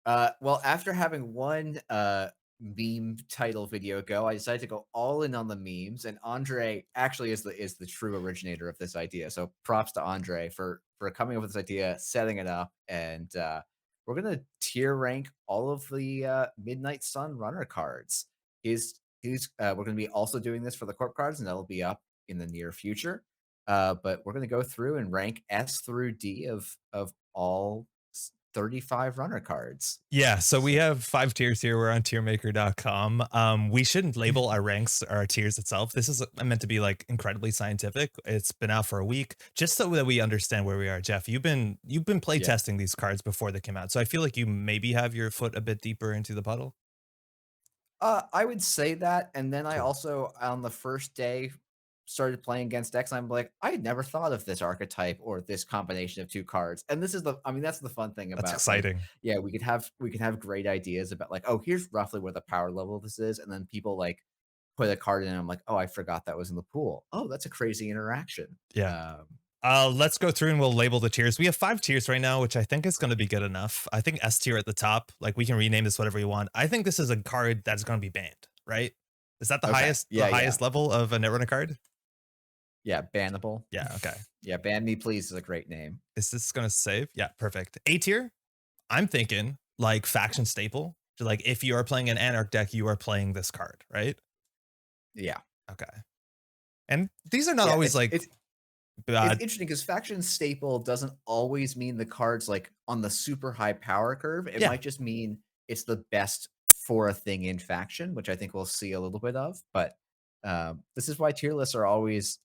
Well, after having one meme title video go, I decided to go all in on the memes, and Andre actually is the true originator of this idea. So props to Andre for coming up with this idea, setting it up, and we're gonna tier rank all of the Midnight Sun runner cards. He's we're gonna be also doing this for the corp cards, and that'll be up in the near future. But we're gonna go through and rank S through D of all 35 runner cards. Yeah, so we So have 5 tiers here. We're on tiermaker.com. We shouldn't label our ranks or our tiers itself. This is meant to be like incredibly scientific. It's been out for a week, just so that we understand where we are. Jeff, you've been play yeah. testing these cards before they came out, so I feel like you maybe have your foot a bit deeper into the puddle. I would say that, and then I Cool. also, on the first day, started playing against X, and I'm like, "I had never thought of this archetype or this combination of 2 cards," and this is the I mean, that's the fun thing That's about, like, exciting. yeah, we can have great ideas about, like, "Oh, here's roughly where the power level of this is," and then people, like, put a card in, and I'm like, "Oh, I forgot that was in the pool. Oh, that's a crazy interaction." Yeah. Let's go through and we'll label the tiers. We have 5 tiers right now, which I think is going to be good enough. I think S tier at the top, like we can rename this whatever you want. I think this is a card that's going to be banned, right? Is that the Okay. highest the Yeah, yeah. highest level of a netrunner card? Yeah, bannable. Yeah, okay. Yeah, "Ban Me Please" is a great name. Is this going to save? Yeah, perfect. A tier, I'm thinking like faction staple. So like if you are playing an Anarch deck, you are playing this card, right? Yeah. Okay. And these are not Yeah, always it's like it's uh, It's interesting because faction staple doesn't always mean the card's, like, on the super high power curve. It yeah, might just mean it's the best for a thing in faction, which I think we'll see a little bit of, but, this is why tier lists are always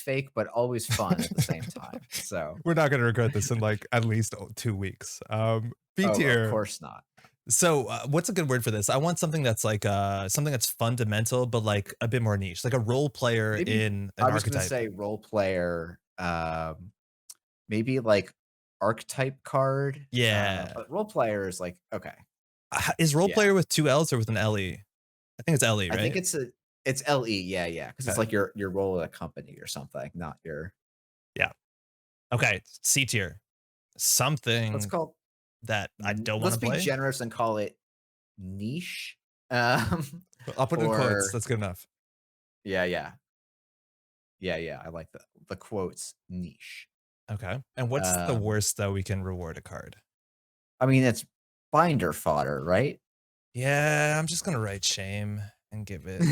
fake, but always fun at the same time. So we're not going to regret this in like at least 2 weeks. B oh, of tier. course not. So, what's a good word for this? I want something that's like something that's fundamental, but like a bit more niche, like a role player Maybe in an I was gonna archetype. say role player, maybe, like, archetype card, Yeah, but role player is like, okay, Is role yeah. player with 2 L's or with an LE? I think it's LE, I think right? it's LE, yeah, yeah, because it's Okay, like your role at a company or something, not your yeah. Okay, C tier, let's something call that I don't want let's to be play. generous and call it niche, um, I'll put it in quotes. or That's good enough. yeah, yeah, yeah, yeah, I like the quotes niche. Okay, and what's the Um, worst that we can reward a card? I mean, it's binder fodder, right? Yeah, I'm just gonna write shame and give it.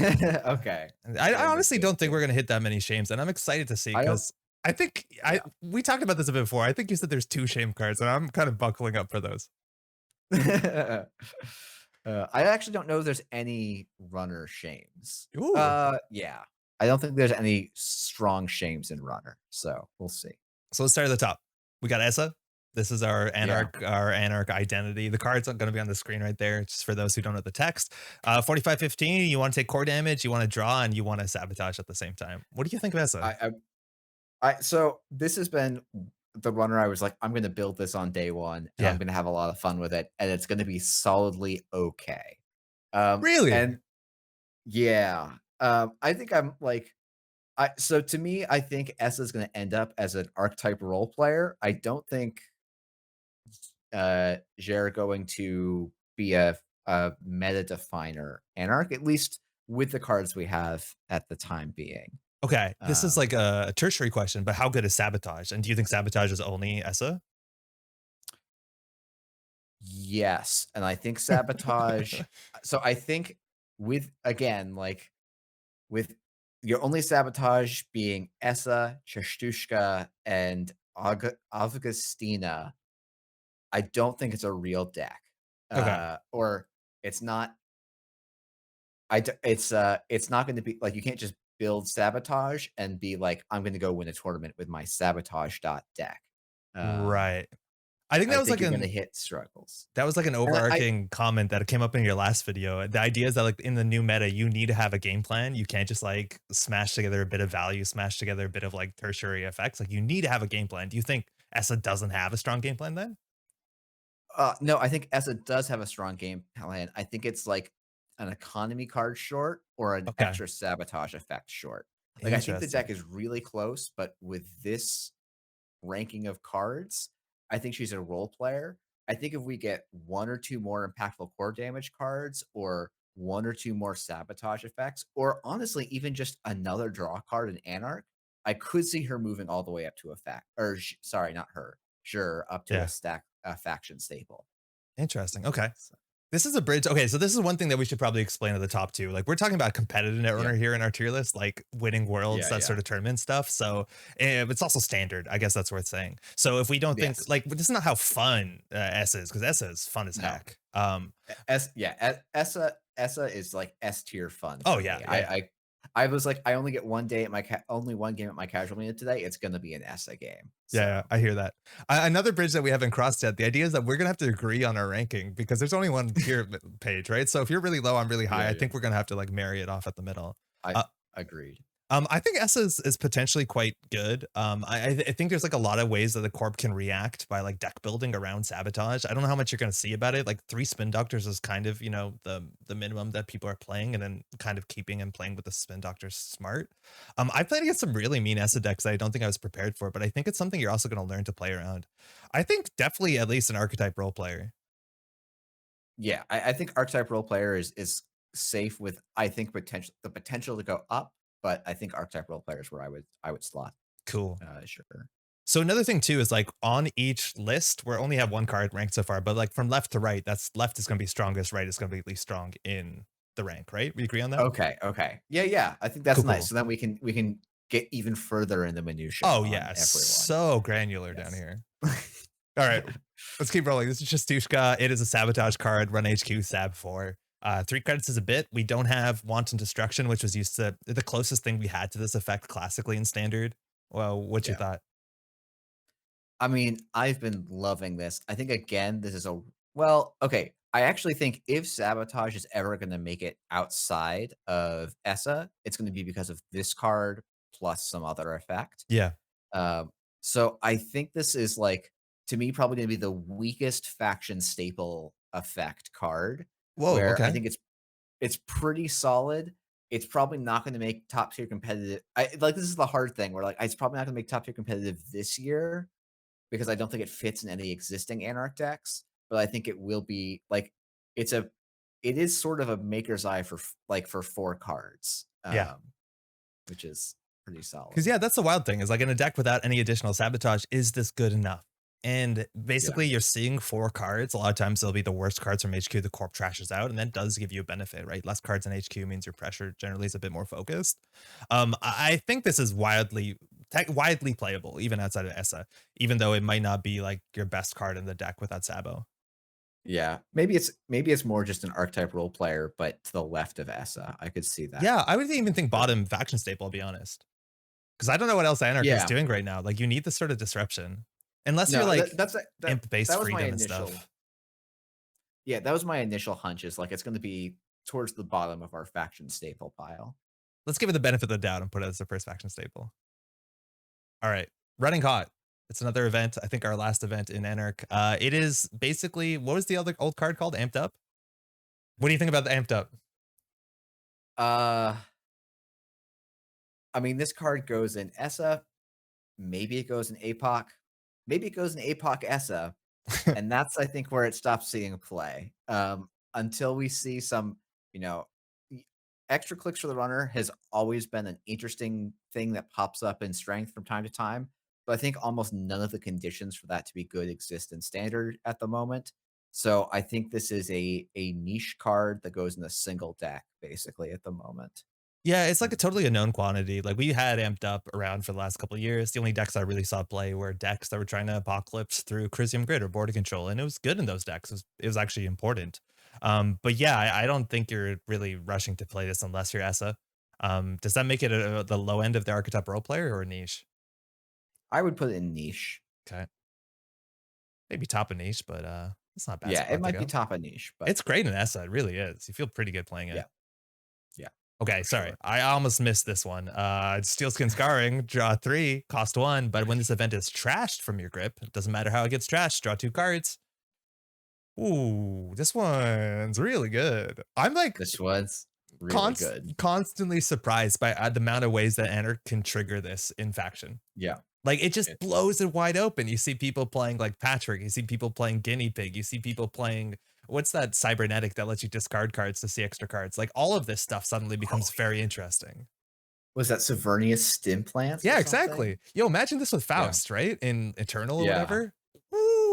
Okay, I shame is honestly good don't think we're too. gonna hit that many shames, and I'm excited to see I don't because I think I yeah. we talked about this a bit before. I think you said there's 2 shame cards, and I'm kind of buckling up for those. I actually don't know if there's any runner shames. Ooh. Yeah. I don't think there's any strong shames in runner, so we'll see. So let's start at the top. We got Essa. This is Yeah. our Anarch identity. The cards are gonna be on the screen right there, just for those who don't know the text. 45-15, you wanna take core damage, you wanna draw, and you wanna sabotage at the same time. What do you think of Essa? I so this has been the runner I was like, "I'm gonna build this on day 1, and I'm Yeah. gonna have a lot of fun with it, and it's gonna be solidly okay." Really? And yeah, I think I'm like so to me, I think Essa is gonna end up as an archetype role player. I don't think Jer going to be a meta definer anarch, at least with the cards we have at the time being. Okay, this is Um, like a tertiary question, but how good is sabotage? And do you think sabotage is only Essa? yes, and I think sabotage. So I think with again, like with your only sabotage being Essa, Chestushka, and Augustina, I don't think it's a real deck. Okay. Or it's not it's not gonna be like, you can't just build Sabotage and be like, "I'm gonna go win a tournament with my Sabotage dot deck." Um, Right. I think I think you're gonna hit struggles. that was like an And I overarching comment that came up in your last video. The idea is that like in the new meta, you need to have a game plan. You can't just like smash together a bit of value, smash together a bit of like tertiary effects. Like you need to have a game plan. Do you think ESA doesn't have a strong game plan then? no, I think Essa does have a strong game plan. I think it's like an economy card short or an Okay. extra Sabotage effect short. Like, I think the deck Interesting. is really close, but with this ranking of cards, I think she's a role player. I think if we get 1 or 2 more impactful core damage cards, or 1 or 2 more sabotage effects, or honestly, even just another draw card in Anarch, I could see her moving all the way up to a fact or sorry, not her, sure, up to Yeah. a faction staple. Interesting. Okay. So, This is a bridge. Okay, so this is one thing that we should probably explain at the top too. Like we're talking about competitive yeah. netrunner here in our tier list, like winning worlds, Yeah, that yeah. sort of tournament stuff. So it's also standard. I guess that's worth saying. So if we don't think Yes. like this is not how fun S is, because S is fun as No. heck. Essa is like S tier fun Oh for yeah, me. yeah. I was like, I only get 1 day at my only 1 game at my casual meet today. It's gonna be an Essa game. Yeah, yeah, So, I hear that. Another bridge that we haven't crossed yet. The idea is that we're gonna have to agree on our ranking because there's only one tier page, right? So if you're really low, I'm really high. yeah, I yeah. think we're gonna have to like marry it off at the middle. I Uh, agreed. I think S is potentially quite good. I think there's like a lot of ways that the corp can react by like deck building around sabotage. I don't know how much you're going to see about it. Like 3 spin doctors is kind of the minimum that people are playing, and then kind of keeping and playing with the spin doctors smart. I played against some really mean S decks that I don't think I was prepared for, but I think it's something you're also going to learn to play around. I think definitely at least an archetype role player. Yeah, I think archetype role player is safe with, I think, potential to go up, but I think archetype role player is where I would slot. Cool. Sure. So another thing too is like on each list, we only have one card ranked so far, but like from left to right, that's left is going to be strongest, right is going to be least strong in the rank, right? We agree on that? Okay, okay. Yeah, yeah. I think that's Cool, nice. cool. So then we can get even further in the minutia Oh on yeah, everyone. so granular down Yes. here. All right, let's keep rolling. This is just Stushka. It is a sabotage card. Run HQ Sab 4. 3 credits is a bit. We don't have Wanton Destruction, which was used to the closest thing we had to this effect classically in standard. Well, what's your Yeah. thought? I mean, I've been loving this. I think again, this is a well, okay. I actually think if sabotage is ever going to make it outside of ESSA, it's going to be because of this card plus some other effect. Yeah. Um, so I think this is like, to me, probably going to be the weakest faction staple effect card, Whoa. where I Okay. think it's pretty solid. It's probably not going to make top tier competitive. I like, this is the hard thing where like it's probably not going to make top tier competitive this year because I don't think it fits in any existing Anarch decks, but I think it will be like, it's a it is sort of a maker's eye for like for 4 cards, Yeah. which is pretty Because solid. yeah, that's the wild thing is like in a deck without any additional sabotage, is this good enough? And Yeah. basically, you're seeing 4 cards. A lot of times, they'll be the worst cards from HQ. The corp trashes out, and that does give you a benefit, right? Less cards in HQ means your pressure generally is a bit more focused. I think this is widely playable, even outside of ESSA, even though it might not be like your best card in the deck without Sabo. Yeah. Maybe it's more just an archetype role player, but to the left of Essa. I could see that. Yeah, I would even think For bottom faction staple. I'll be honest. Because I don't know what else Anarch is yeah. doing right now. Like, you need this sort of disruption. Unless you're No, like that imp-based was my freedom and initial stuff. yeah, that was my initial hunch is like it's gonna be towards the bottom of our faction staple pile. Let's give it the benefit of the doubt and put it as the first faction staple. All right. Running Hot. It's another event. I think our last event in Anarch. It is basically, what was the other old card called? Amped Up? What do you think about the Amped Up? Uh, I mean, this card goes in Essa, maybe it goes in APOC, maybe it goes in APOC Essa, and that's, I think, where it stops seeing play. Until we see some, you know, extra clicks for the runner has always been an interesting thing that pops up in strength from time to time. But I think almost none of the conditions for that to be good exist in standard at the moment. So I think this is a niche card that goes in a single deck basically at the moment. Yeah, it's like a totally unknown quantity. Like, we had Amped Up around for the last couple of years. The only decks I really saw play were decks that were trying to apocalypse through Crisium Grid or border control, and it was good in those decks. It was actually important. But yeah, I don't think you're really rushing to play this unless you're ESA. Does that make it the low end of the archetype role player or a niche? I would put it in niche. Okay, maybe top of niche, but it's not a bad Yeah, it spot to might be go. top of niche, but It's great in ESA. It really is. You feel pretty good playing it. yeah, yeah, Okay, for sorry. sure. I almost missed this one. Steelskin Scarring, draw 3, cost 1, but when this event is trashed from your grip, it doesn't matter how it gets trashed, draw 2 cards. Ooh, this one's really good. I'm like This was really good. constantly surprised by the amount of ways that Anarch can trigger this in faction. Yeah. Like, it just Yeah. blows it wide open. You see people playing, like, Patrick, you see people playing Guinea Pig, you see people playing what's that cybernetic that lets you discard cards to see extra cards? Like, all of this stuff suddenly Oh, becomes very interesting. was that Savernius stim plants or Yeah, something? exactly. Yo, imagine this with Yeah. Faust, right? In Eternal or Yeah. whatever.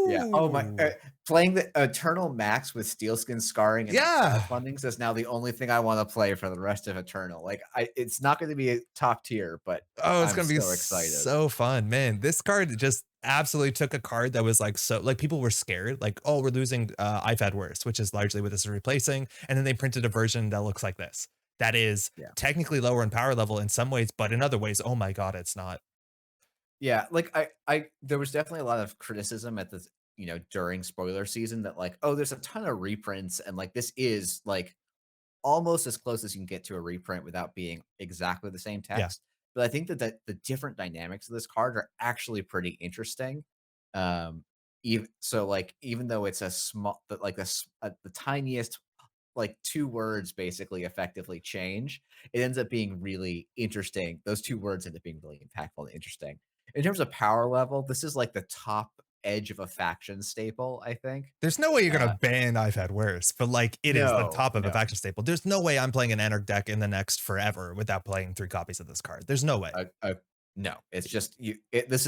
Yeah. Oh my Woo! playing the Eternal Max with Steelskin Scarring and Yeah! crowdfundings is now the only thing I wanna play for the rest of Eternal. Like, I it's not gonna be a top tier, but Oh, it's I'm gonna be so excited. so fun, man. This card just absolutely took a card that was like so like people were scared, like, oh, we're losing I've had worse, which is largely what this is replacing. And then they printed a version that looks like this. That is Yeah. technically lower in power level in some ways, but in other ways, oh my god, it's not. Yeah, like, I there was definitely a lot of criticism at this during spoiler season that, like, "Oh, there's a ton of reprints, and, like, this is, like, almost as close as you can get to a reprint without being exactly the same Yeah. text." But I think that the different dynamics of this card are actually pretty interesting. Even so, like, even though it's a small like, the tiniest, like, 2 words basically effectively change, it ends up being really interesting. Those 2 words end up being really impactful and interesting. In terms of power level, this is, like, the top edge of a faction staple, I think. There's no way you're gonna Uh, ban I've had worse, but like it is the no, top of a no. faction staple. There's no way I'm playing an Anarch deck in the next forever without playing 3 copies of this card. There's no way. No, it's just this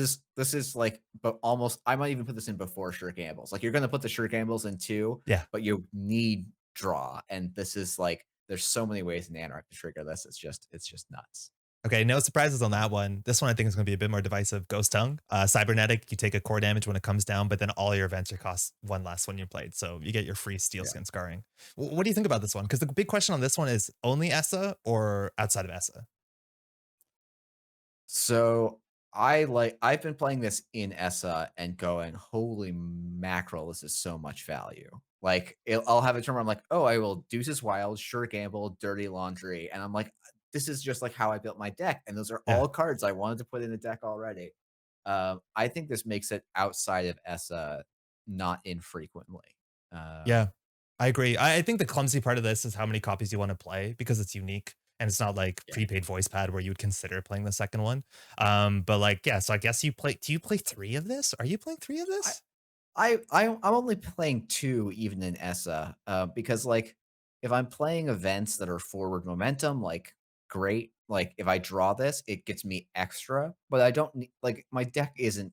is like, but almost I might even put this in before sure gambles. Like, you're gonna put the sure gambles in too, Yeah. but you need draw, and this is like there's so many ways in Anarch to trigger this. It's just nuts. Okay, no surprises on that one. This one I think is going to be a bit more divisive. Ghost Tongue, Cybernetic, you take a core damage when it comes down, but then all your events are cost 1 less when you played, so you get your free steel Yeah. skin scarring. What do you think about this one? Because the big question on this one is only ESA or outside of ESA? So I've been playing this in ESSA and going, holy mackerel, this is so much value. Like I'll have a turn where I'm like, oh, I will Deuces Wild, Sure Gamble, Dirty Laundry, and I'm like, this is just like how I built my deck, and those are Yeah, all cards I wanted to put in the deck already. I think this makes it outside of ESSA not infrequently. yeah, I agree. I think the clumsy part of this is how many copies you want to play because it's unique and it's not like Yeah. prepaid voice pad where you would consider playing the second one. But like, yeah, so I guess you play. Do you play 3 of this? Are you playing 3 of I this? I'm only playing 2 even in ESSA, because, like, if I'm playing events that are forward momentum, like, great. Like, if I draw this, it gets me extra, but I don't need like, my deck isn't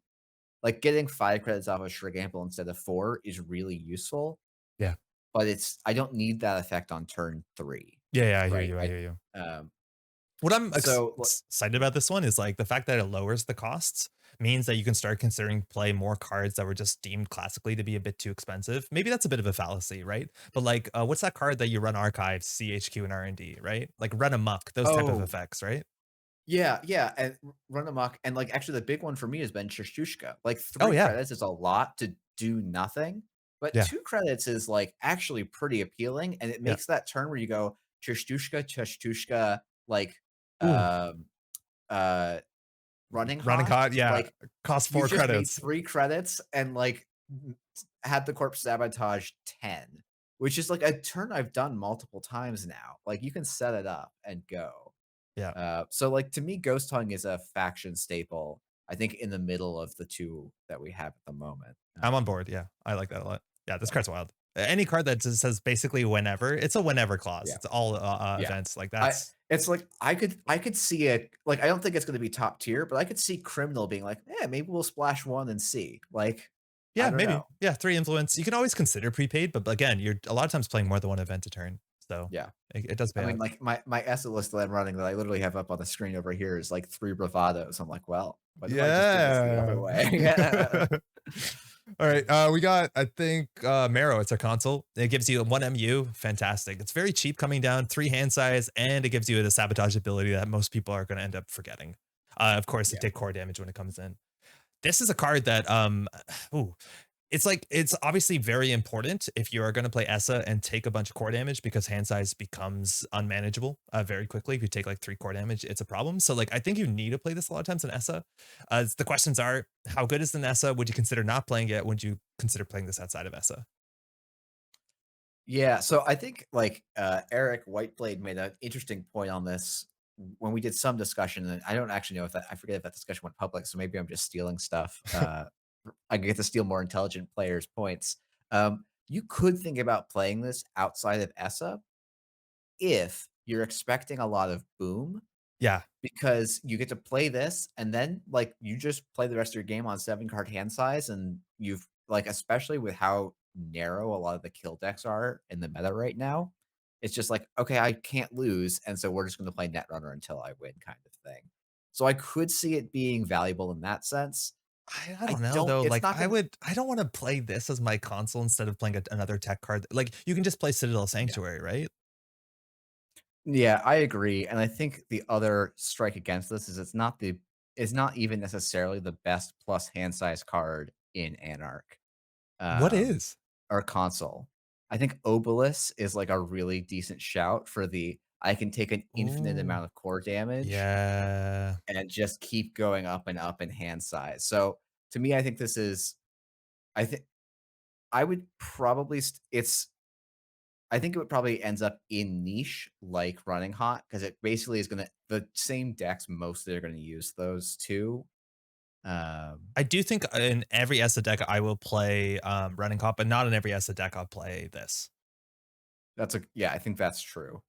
like, getting 5 credits off of Shrigamble instead of 4 is really useful, Yeah. but I don't need that effect on turn 3, Yeah, yeah, I hear right? you. I hear you. Um, What I'm so, excited about this one is like the fact that it lowers the costs means that you can start considering play more cards that were just deemed classically to be a bit too expensive. Maybe that's a bit of a fallacy, right? But like, what's that card that you run archives, CHQ, and R&D, right? Like run amok, those type of oh, effects, right? yeah, yeah, and run amok, and, like, actually, the big one for me has been Shoshushka. Like, Oh 3 yeah, credits is a lot to do nothing, but yeah, 2 credits is, like, actually pretty appealing, and it yeah. makes that turn where you go Shoshushka, like, Ooh, um, uh, running running hot, card, yeah, like, cost you've 4 just made credits. 3 credits and, like, had the corpse sabotage 10, which is, like, a turn I've done multiple times now. Like, you can set it up and go. Yeah, So like to me, Ghost Tongue is a faction staple. I think in the middle of the 2 that we have at the moment. I'm on board. Yeah, I like that a lot. Yeah, this Yeah, card's wild. Any card that just says basically whenever, it's a whenever clause. yeah, It's all yeah. events like I that's it's like I could see it like I don't think it's going to be top tier, but I could see Criminal being like, yeah, maybe we'll splash one and see. Like, I yeah, don't maybe. know. Yeah, 3 influence. You can always consider prepaid, but again, you're a lot of times playing more than one event a turn. So Yeah. it does I pay mean, out. like my ESSA list that I'm running that I literally have up on the screen over here is like 3 bravados. I'm like, well, what if I just did this the other Yeah. way? Yeah. All right. We got, I think, Marrow. It's our console. It gives you 1 MU. Fantastic. It's very cheap coming down, 3 hand size, and it gives you the sabotage ability that most people are going to end up forgetting. Of course, you Yeah. take core damage when it comes in. This is a card that ooh, it's like it's obviously very important if you are going to play Essa and take a bunch of core damage because hand size becomes unmanageable very quickly. If you take like 3 core damage, it's a problem. So like I think you need to play this a lot of times in Essa. The questions are how good is the Essa? Would you consider not playing it? Would you consider playing this outside of Essa? Yeah, so I think like Eric Whiteblade made an interesting point on this when we did some discussion, and I don't actually know if that I forget if that discussion went public, so maybe I'm just stealing stuff. I get to steal more intelligent players' points. You could think about playing this outside of ESSA if you're expecting a lot of boom, Yeah. because you get to play this and then, like, you just play the rest of your game on 7-card hand size, and you've like, especially with how narrow a lot of the kill decks are in the meta right now, it's just like, "Okay, I can't lose, and so we're just gonna play Netrunner until I win," kind of thing. So I could see it being valuable in that sense. I I don't know don't though. it's Like not gonna I don't want to play this as my console instead of playing another tech card. Like you can just play Citadel Yeah. Sanctuary, right? Yeah, I agree, and I think the other strike against this is it's not even necessarily the best plus hand size card in Anarch, What um, is? or console. I think Obelisk is, like, a really decent shout for the I can take an infinite Ooh. amount of core damage Yeah. and just keep going up in hand size. So, to me, I think this is I think I would probably I think it would probably ends up in niche like Running Hot because it basically is gonna the same decks mostly are gonna use those 2. Um, I do think in every ESA deck I will play running comp, but not in every ESA deck I'll play this. that's a yeah, I think that's true.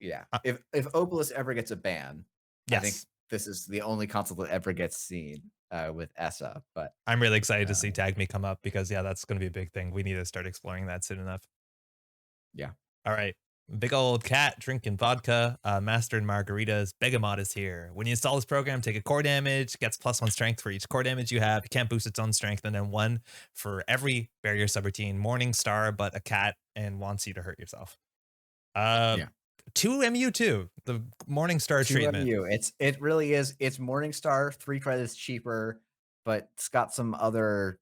Yeah, Uh, if Obelisk ever gets a ban, I think yes. this is the only console that ever gets seen, with ESSA, but, I'm really excited to see um, Tag Me come up because yeah, that's going to be a big thing. We need to start exploring that soon enough. yeah, All right. Big old cat drinking vodka, master and margaritas. Begamot is here. When you install this program, take a core damage, gets +1 strength for each core damage you have. It can't boost its own strength, and then 1 for every barrier subroutine. Morning Star, but a cat and wants you to hurt yourself. Uh, yeah. 2 MU2, the Morning Star 2 treatment. MU, it really is it's Morningstar, 3 credits cheaper, but it's got some other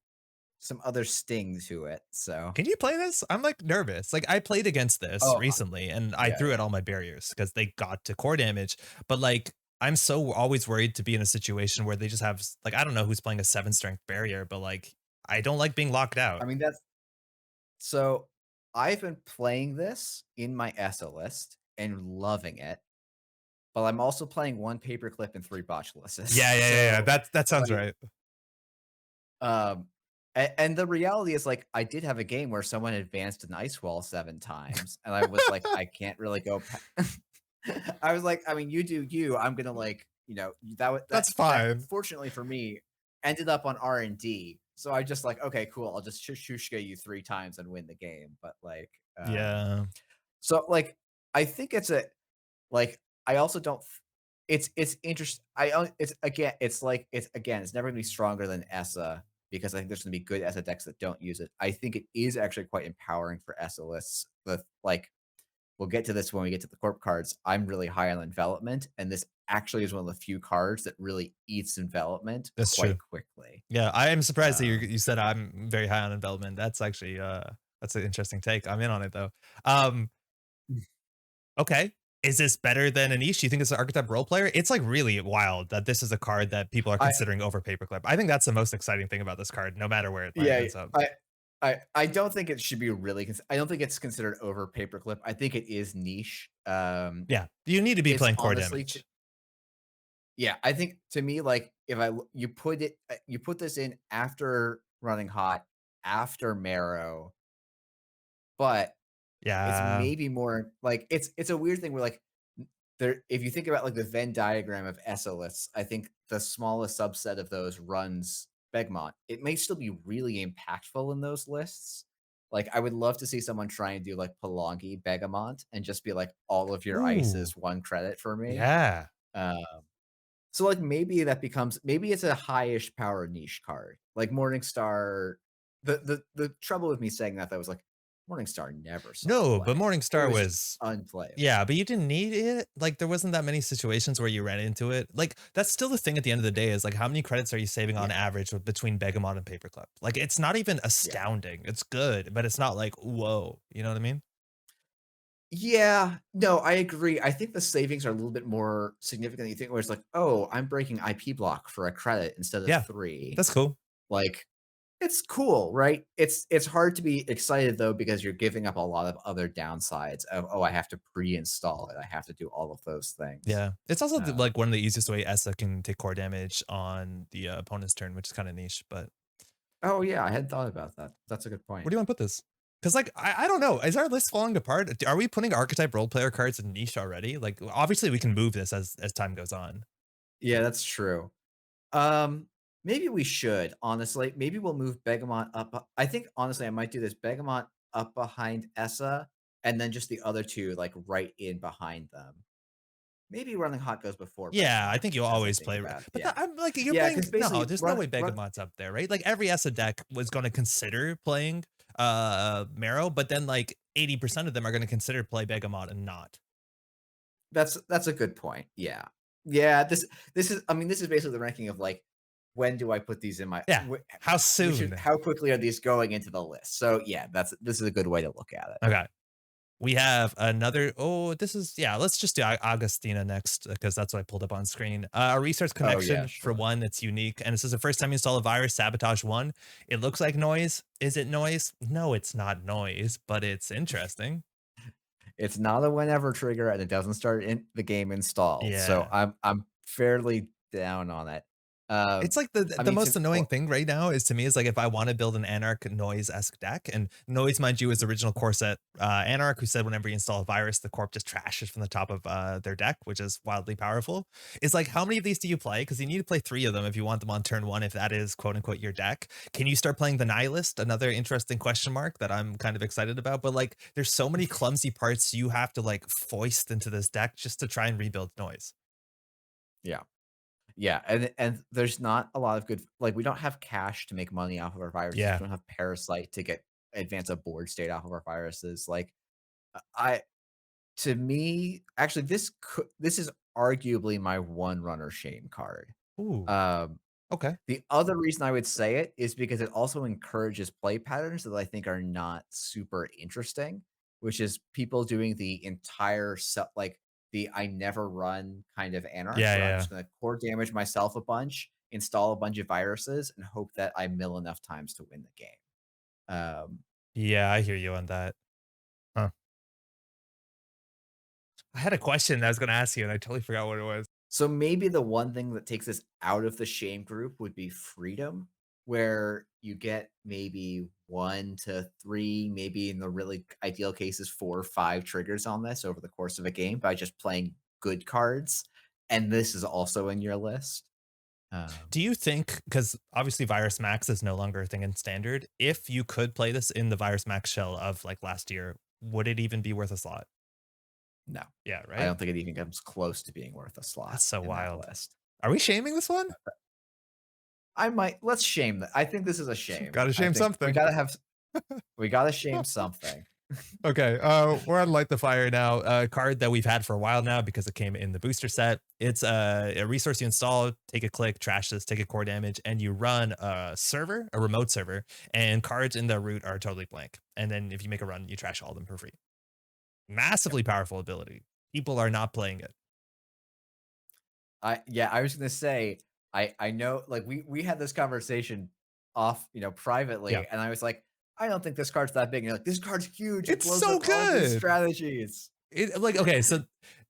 sting to it, so Can you play this? I'm like nervous. Like I played against this Oh, recently and I yeah, threw out yeah. all my barriers because they got to core damage. But like I'm so always worried to be in a situation where they just have like I don't know who's playing a 7 strength barrier, but like I don't like being locked out. I mean, that's so I've been playing this in my ESO list and loving it, but I'm also playing 1 paperclip and 3 botchlists. Yeah. So, That sounds like, right. and the reality is, like, I did have a game where someone advanced an ice wall 7 times, and I was like, "I can't really go pa" I was like, "I mean, you do you, I'm gonna, like" that would That's that fine. fortunately for me, ended up on R&D, so I just like, "Okay, cool, I'll just Shushka you 3 times and win the game," but, like, Yeah. so, like, I think it's a like, I also don't f it's interest I it's again, it's like it's never gonna be stronger than ESSA because I think there's gonna be good ESSA decks that don't use it. I think it is actually quite empowering for ESSA lists. We'll get to this when we get to the corp cards. I'm really high on envelopment, and this actually is one of the few cards that really eats envelopment That's true. quite quickly. Yeah, I am surprised that Um you said I'm very high on envelopment. That's actually that's an interesting take. I'm in on it though. Okay. Is this better than Anish? Do you think it's an archetype role player? It's like really wild that this is a card that people are I considering over Paperclip. I think that's the most exciting thing about this card, no matter where it Yeah, ends up. I don't think it should be really I don't think it's considered over paperclip. I think it is niche. Yeah, you need to be It's playing core honestly damage. yeah, I think to me, like, if I l you put this in after Running Hot, after Marrow, but it's Yeah. maybe more like, it's a weird thing where, like, there if you think about, like, the Venn diagram of ESO lists, I think the smallest subset of those runs Begmont. It may still be really impactful in those lists. Like, I would love to see someone try and do, like, Palangi Begamont and just be like, "All of your ice Ooh. is 1 credit for me." Yeah. Um, so, like, maybe it's a high-ish power niche card. Like, Morningstar the trouble with me saying that, was like, Morningstar never saw No, but play. It Morningstar was just was yeah, unplayable. but you didn't need it. Like there wasn't that many situations where you ran into it. Like that's still the thing at the end of the day is like how many credits are you saving on Yeah, average between Begamot and Paperclip? Like it's not even yeah. astounding. It's good, but it's not like whoa. You know what I mean? Yeah, no, I agree. I think the savings are a little bit more significant than you think, where it's like, "Oh, I'm breaking IP block for a credit instead of Yeah, 3." that's cool. Like, It's cool, right? It's hard to be excited though because you're giving up a lot of other downsides of, "Oh, I have to pre-install it. I have to do all of those things." Yeah. It's also Um, like one of the easiest way ESA can take core damage on the opponent's turn, which is kind of niche. But oh, yeah, I hadn't thought about that. That's a good where point. do you want to put this? Because like I don't know, is our list falling apart? Are we putting archetype role player cards in niche already? Like obviously we can move this as time goes on. Yeah, that's true. Um, Maybe we should, honestly. Maybe we'll move Begamot up. I think honestly, I might do this. Begamot up behind Essa, and then just the other two like right in behind them. Maybe Running Hot goes before Yeah, I Begamot. think you'll Now that I always think play, about it, but yeah, I'm like you're yeah, playing. because No, basically, there's no way Begamot's up there, right? Like every ESA deck was going to consider playing Marrow, but then like 80% of them are going to consider play Begamot and not. that's a good point. Yeah, yeah. This is. I mean, this is basically the ranking of like when do I put these in my Yeah. How which is soon? how quickly are these going into the list? So yeah, this is a good way to look at it. Okay. We have another. Oh, this is yeah. Let's just do Augustina next because that's what I pulled up on screen. A resource Oh yeah, connection for sure. one that's unique, and it says the first time you install a virus, sabotage one. It looks like noise. Is it noise? No, it's not noise, but it's interesting. It's not a whenever trigger, and it doesn't start in the game installed, so Yeah. I'm fairly down on it. It's Um, like I the mean, most to annoying well, thing right now is to me is like if I want to build an Anarch noise-esque deck, and noise, mind you, is the original core set Anarch who said whenever you install a virus, the corp just trashes from the top of their deck, which is wildly powerful. It's like how many of these do you play? Because you need to play 3 of them if you want them on turn 1, if that is quote unquote your deck. Can you start playing the Nihilist? Another interesting question mark that I'm kind of excited about. But like there's so many clumsy parts you have to like foist into this deck just to try and rebuild noise. yeah. Yeah, and there's not a lot of good like, we don't have cash to make money off of our viruses, Yeah. we don't have Parasite to get advance a board state off of our viruses, like, I to me actually, this is arguably my one runner shame card. Ooh. Um, Okay. the other reason I would say it is because it also encourages play patterns that I think are not super interesting, which is people doing the entire like, the I never run kind of Anarch, Yeah, where I'm yeah. just gonna core damage myself a bunch, install a bunch of viruses, and hope that I mill enough times to win the game. Um, Yeah, I hear you on that. Huh. I had a question that I was gonna ask you, and I totally forgot what it was. so maybe the one thing that takes us out of the shame group would be freedom, where you get maybe 1 to 3, maybe in the really ideal cases, 4 or 5 triggers on this over the course of a game by just playing good cards, and this is also in your list. Do you think, because obviously Virus Max is no longer a thing in standard, if you could play this in the Virus Max shell of like last year, would it even be worth a slot? No, Yeah, I right? don't think it even comes close to being worth a slot That's so in that wild. list. Are we shaming this one? I might let's shame that. I think this is a shame. Gotta I shame think something. we gotta shame something. Okay, we're on Light the Fire now. A card that we've had for a while now because it came in the booster set. It's a resource you install, take a click, trash this, take a core damage, and you run a server, a remote server, and cards in the root are totally blank. And then if you make a run, you trash all of them for free. Yep. Massively powerful ability. People are not playing it. I was gonna say, I know like we had this conversation off, Yeah. privately, and I was like, "I don't think this card's that big." And you're like, "This card's huge. It It's blows so up all these good. strategies." It like okay, so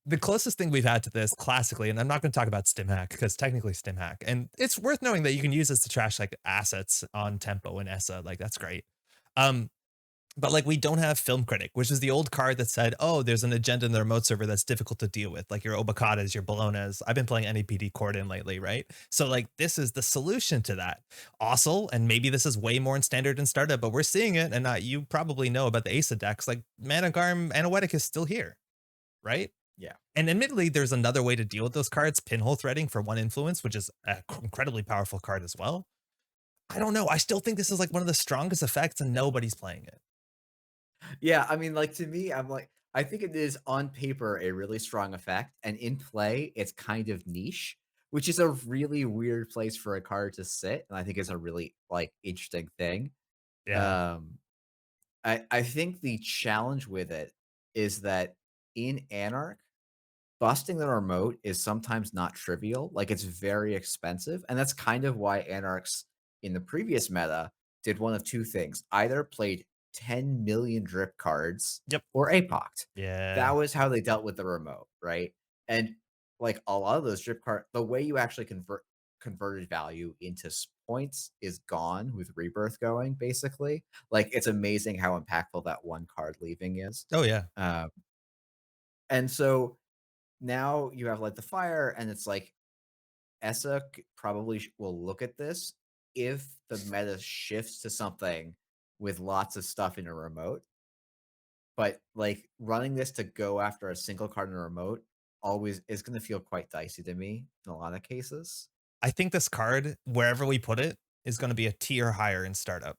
the closest thing we've had to this classically, and I'm not going to talk about Stim Hack because technically Stim Hack, and it's worth knowing that you can use this to trash like assets on Tempo and ESA, like that's great. Um, but like we don't have Film Critic, which is the old card that said, oh, there's an agenda in the remote server that's difficult to deal with, like your Obacadas, your Bolognas. I've been playing NAPD Corden lately, right? So like this is the solution to that. Also, and maybe this is way more in standard and startup, but we're seeing it, and you probably know about the ASA decks. Like Managarm Anoetic is still here, right? Yeah. And admittedly, there's another way to deal with those cards, pinhole threading for one influence, which is an incredibly powerful card as well. I don't know. I still think this is like one of the strongest effects, and nobody's playing it. Yeah, I mean, like, to me, I'm like I think it is on paper a really strong effect, and in play, it's kind of niche, which is a really weird place for a card to sit, and I think it's a really, like, interesting thing. Yeah. Um, I think the challenge with it is that in Anarch, busting the remote is sometimes not trivial, like, it's very expensive, and that's kind of why Anarchs in the previous meta did one of two things: either played 10 million drip cards Yep. or APOC'd. That Yeah. was how they dealt with the remote, right? And like a lot of those drip card, the way you actually converted value into points is gone with Rebirth going, basically. Like, it's amazing how impactful that one card leaving is. Oh, yeah. Um, and so now you have like the fire, and it's like ESSA probably will look at this if the meta shifts to something with lots of stuff in a remote. But like running this to go after a single card in a remote always is going to feel quite dicey to me in a lot of cases. I think this card, wherever we put it, is gonna be a tier higher in startup.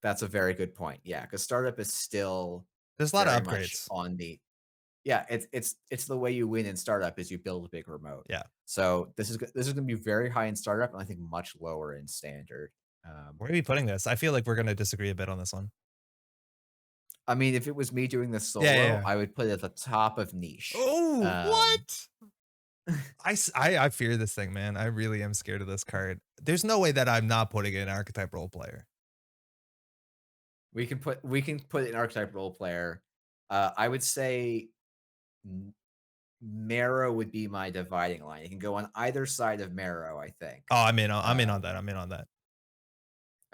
That's a very good point. Yeah, because startup is still There's a lot very of much upgrades. on the yeah. It's the way you win in startup is you build a big remote. Yeah. So this is going to be very high in startup, and I think much lower in standard. Um, Where are we putting this? I feel like we're gonna disagree a bit on this one. I mean, if it was me doing this Yeah, yeah, solo, yeah. I would put it at the top of niche. Oh, Um, what? I fear this thing, man. I really am scared of this card. There's no way that I'm not putting in archetype role player. we can put an archetype role player. I would say M- Marrow would be my dividing line. It can go on either side of Marrow, I think. Oh, I'm in on Um, that. I'm in on that.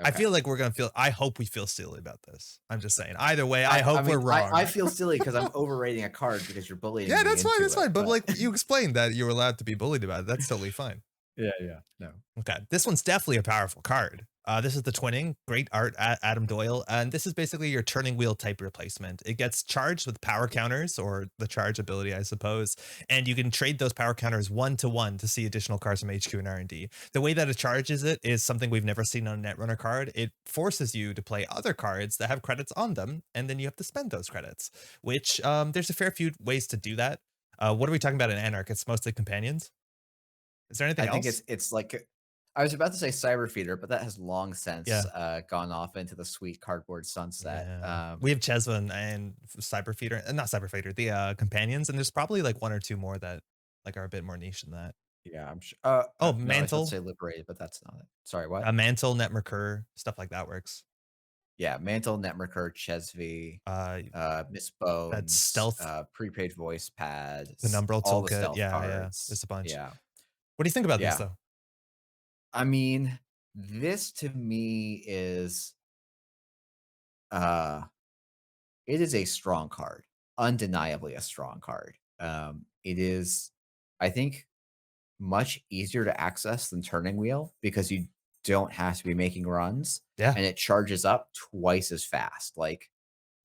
I okay. feel like we're gonna feel I hope we feel silly about this. I'm just saying. Either way, I I hope we're mean, I wrong. feel silly because I'm overrating a card because you're bullying Yeah, me that's fine, into that's it. fine. But But like you explained that you were allowed to be bullied about it. That's totally fine. yeah, yeah, no. Okay, this one's definitely a powerful card. This is the twinning, great art, Adam Doyle, and this is basically your turning wheel type replacement. It gets charged with power counters, or the charge ability, I suppose, and you can trade those power counters 1 to 1 to see additional cards from HQ and R&D. The way that it charges it is something we've never seen on a Netrunner card. It forces you to play other cards that have credits on them, and then you have to spend those credits, which there's a fair few ways to do that. What are we talking about in Anarch? It's mostly companions. Is there anything I think else? it's like I was about to say Cyber Feeder, but that has long since Yeah. gone off into the sweet cardboard sunset. Yeah. We have Chesva and Cyber Feeder, not Cyber Feeder, the companions, and there's probably like one or two more that like are a bit more niche than that. Yeah, I'm sure. Oh, No, I was about to Mantle, say Liberated, but that's not it. Sorry, what? Mantle, Netmercur, stuff like that works. Yeah, Mantle, Netmerker, Chesv, Uh, Miss that Bones, stealth, prepaid voice pads, Penumbral all the toolkit. stealth Yeah, yeah. There's cards. a bunch. Yeah, What do you think about this yeah. though? I mean, this to me is uh it is a strong card. Undeniably a strong card. It is, I think, much easier to access than Turning Wheel because you don't have to be making runs, Yeah. and it charges up twice as fast. Like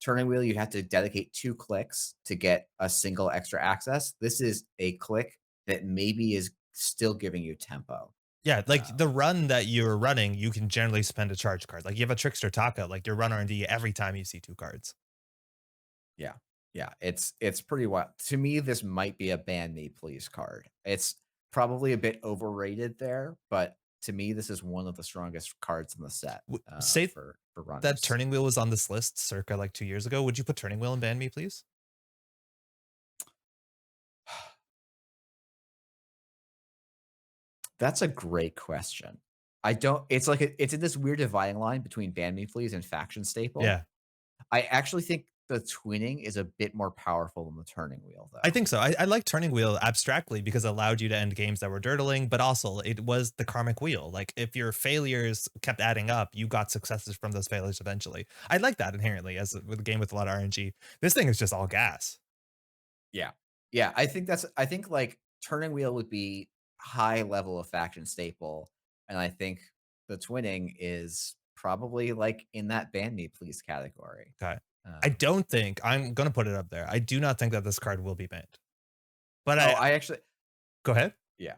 Turning Wheel, you have to dedicate 2 clicks to get a single extra access. This is a click that maybe is still giving you tempo. Yeah, like Um, the run that you're running, you can generally spend a charge card. Like you have a Trickster Taka, like your run R&D every time you see two cards. yeah. Yeah, it's pretty wild. To me, this might be a ban me please card. It's probably a bit overrated there, but to me, this is one of the strongest cards in the set, Say for that runners. Turning Wheel was on this list circa like 2 years ago. Would you put Turning Wheel and ban me, please? That's a great question. I don't it's like it's in this weird dividing line between ban me please and faction staple. Yeah. I actually think the twinning is a bit more powerful than the turning wheel, I though. think so. I like Turning Wheel abstractly because it allowed you to end games that were dirtling, but also it was the karmic wheel. Like if your failures kept adding up, you got successes from those failures eventually. I like that inherently as with a game with a lot of RNG. This thing is just all gas. Yeah. Yeah, I think, like, turning wheel would be high level of faction staple, and I think the twinning is probably, like, in that ban me please category. Okay. I Um don't think I'm gonna put it up there. I do not think that this card will be banned. But I I actually go ahead. yeah.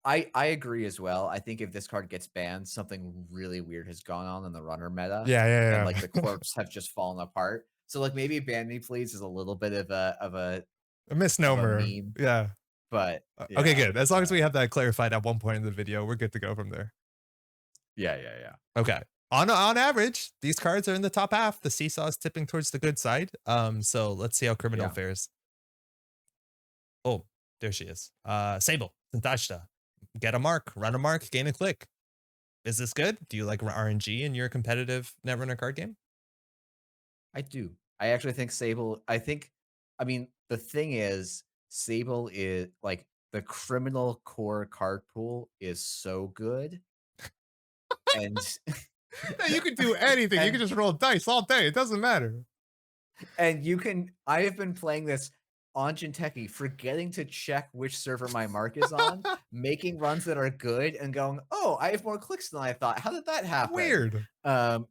I agree as well. I think if this card gets banned, something really weird has gone on in the runner meta, Yeah, and, yeah, like, the yeah. corps have just fallen apart. So, like, maybe ban me please is a little bit A of a misnomer. meme, Yeah. but Okay, yeah, good. As long as we have that clarified at one point in the video, we're good to go from there. yeah, yeah, yeah, Okay. On average, these cards are in the top half. The seesaw is tipping towards the good side. So let's see how criminal yeah. fares. Oh, there she is. Sable, Santashta. Get a mark, run a mark, gain a click. Is this good? Do you like RNG in your competitive Netrunner card game? I do. I actually think Sable I mean, the thing is, Sable is like, the criminal core card pool is so good, and Yeah, you could do anything. You could and just roll dice all day. It doesn't matter. and you can I have been playing this on Jinteki, forgetting to check which server my mark is on, making runs that are good, and going, "Oh, I have more clicks than I thought. How did that happen?" Weird. Um,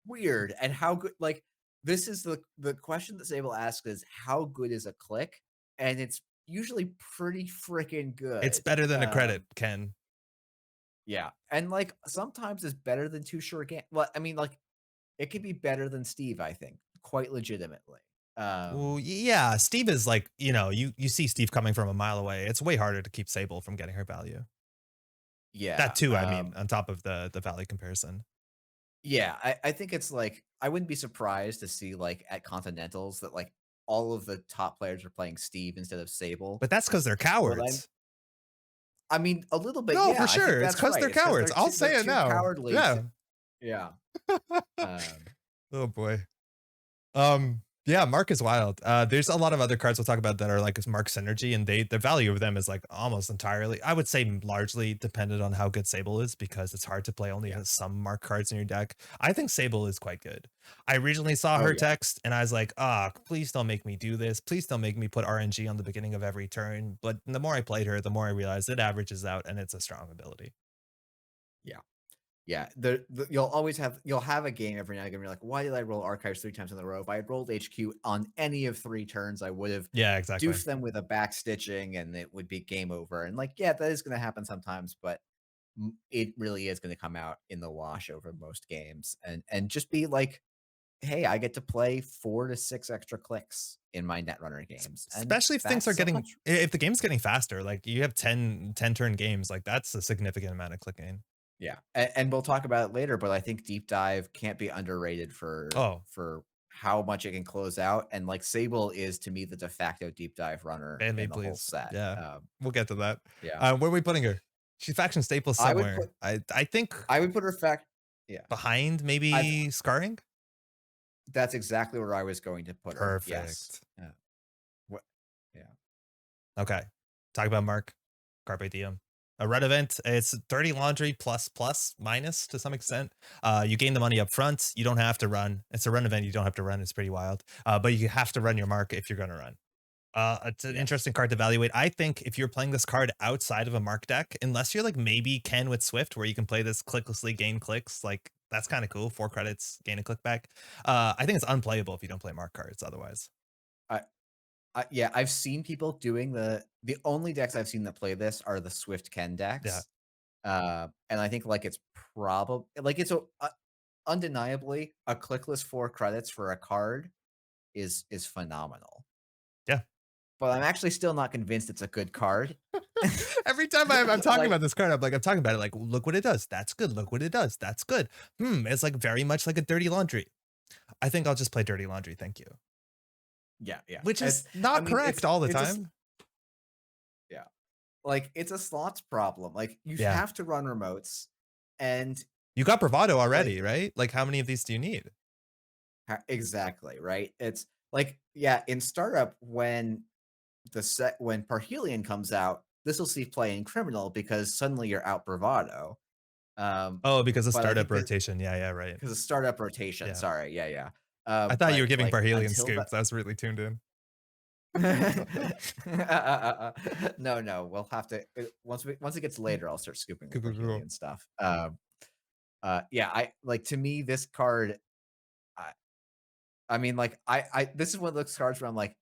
weird, and how good like, this is the question that Sable asks is, "How good is a click?" And it's usually pretty freaking It's good. better than a credit, Ken. Yeah, and, like, sometimes it's better than 2 short ga well, I mean, like, it could be better than Steve, I think, quite legitimately. Well, Um, yeah, Steve is like, you see Steve coming from a mile away. It's way harder to keep Sable from getting her value. That yeah, too, I mean, on top of the value comparison. yeah, I think it's, like I wouldn't be surprised to see, like, at Continentals that, like, all of the top players are playing Steve instead of Sable, But that's because 'cause they're but cowards. I mean, a little bit, No, yeah, for I think sure. It's that's because 'cause right. they're It's because 'cause cowards. I'll they're say it too now. cowardly to Yeah. yeah, um, Oh boy. Yeah, Mark is wild. There's a lot of other cards we'll talk about that are like Mark synergy, and the value of them is like almost entirely, I would say, largely dependent on how good Sable is because it's hard to play only yeah. some Mark cards in your deck. I think Sable is quite good. I originally saw Oh, her yeah. text and I was like, ah, please don't make me do this. Please don't make me put RNG on the beginning of every turn. But the more I played her, the more I realized it averages out and it's a strong ability. Yeah. Yeah, you'll have a game every now and again where you're like, "Why did I roll archives 3 times in a row?" If I had rolled HQ on any of 3 turns, I would have Yeah, exactly. doofed them with a backstitching, and it would be game over, and, like, yeah, that is gonna happen sometimes, but it really is gonna come out in the wash over most games, and just be like, "Hey, I get to play 4 to 6 extra clicks in my Netrunner games," and Especially if things that's are so getting, much if the game's getting faster, like you have ten turn games, like that's a significant amount of clicking. yeah, and we'll talk about it later, but I think deep dive can't be underrated Oh, for how much it can close out, and, like, Sable is, to me, the de facto deep dive runner ban me, in the whole please. set. Yeah, we'll get to that. Yeah. Where are we putting her? She's faction staple I would somewhere. put I think I would put her fact yeah. behind I maybe scarring. That's exactly where I was going to put her, yes. Perfect. What yeah. Okay. Talk about Mark. Carpe diem. A red event, it's dirty laundry plus plus minus to some extent. You gain the money up front. You don't have to run. It's a run event. You don't have to run. It's pretty wild. But you have to run your mark if you're going to run. It's an Yes. interesting card to evaluate. I think if you're playing this card outside of a mark deck, unless you're like maybe Ken with Swift, where you can play this clicklessly gain clicks, like that's kind of cool. 4 credits, gain a click back. I think it's unplayable if you don't play mark cards otherwise. I yeah, I've seen people doing the only decks I've seen that play this are the Swift Ken Yeah. decks, and I think, like, it's probably like, it's undeniably, a clickless 4 credits for a card is phenomenal. Yeah. But I'm actually still not convinced it's a good card. Every time I'm talking Like about this card, I'm talking about it like, look what it does. That's good. Look what it does. That's good. It's like very much like a dirty laundry. I think I'll just play dirty laundry. Thank you. yeah, yeah. Which is I not mean, correct all the it's time. yeah. Like, it's a slots problem. Like, you Yeah. have to run remotes, and, You got bravado like already, right? Like how many of these do you need? exactly, right? It's like, yeah, in startup, when Parhelion comes out, this will see play in criminal because suddenly you're out bravado. Um, Oh, because of but I startup think that rotation. Yeah, yeah, right. because of startup rotation, Yeah. sorry, yeah, yeah. I thought you were But, giving like, Parhelion until that scoops. I was really tuned in. no, no, we'll have to once it gets later, I'll start scooping the Cool, cool, cool. Parhelion stuff. Yeah, I like, to me, this card, I I mean, like, I this is one of those cards where I'm like,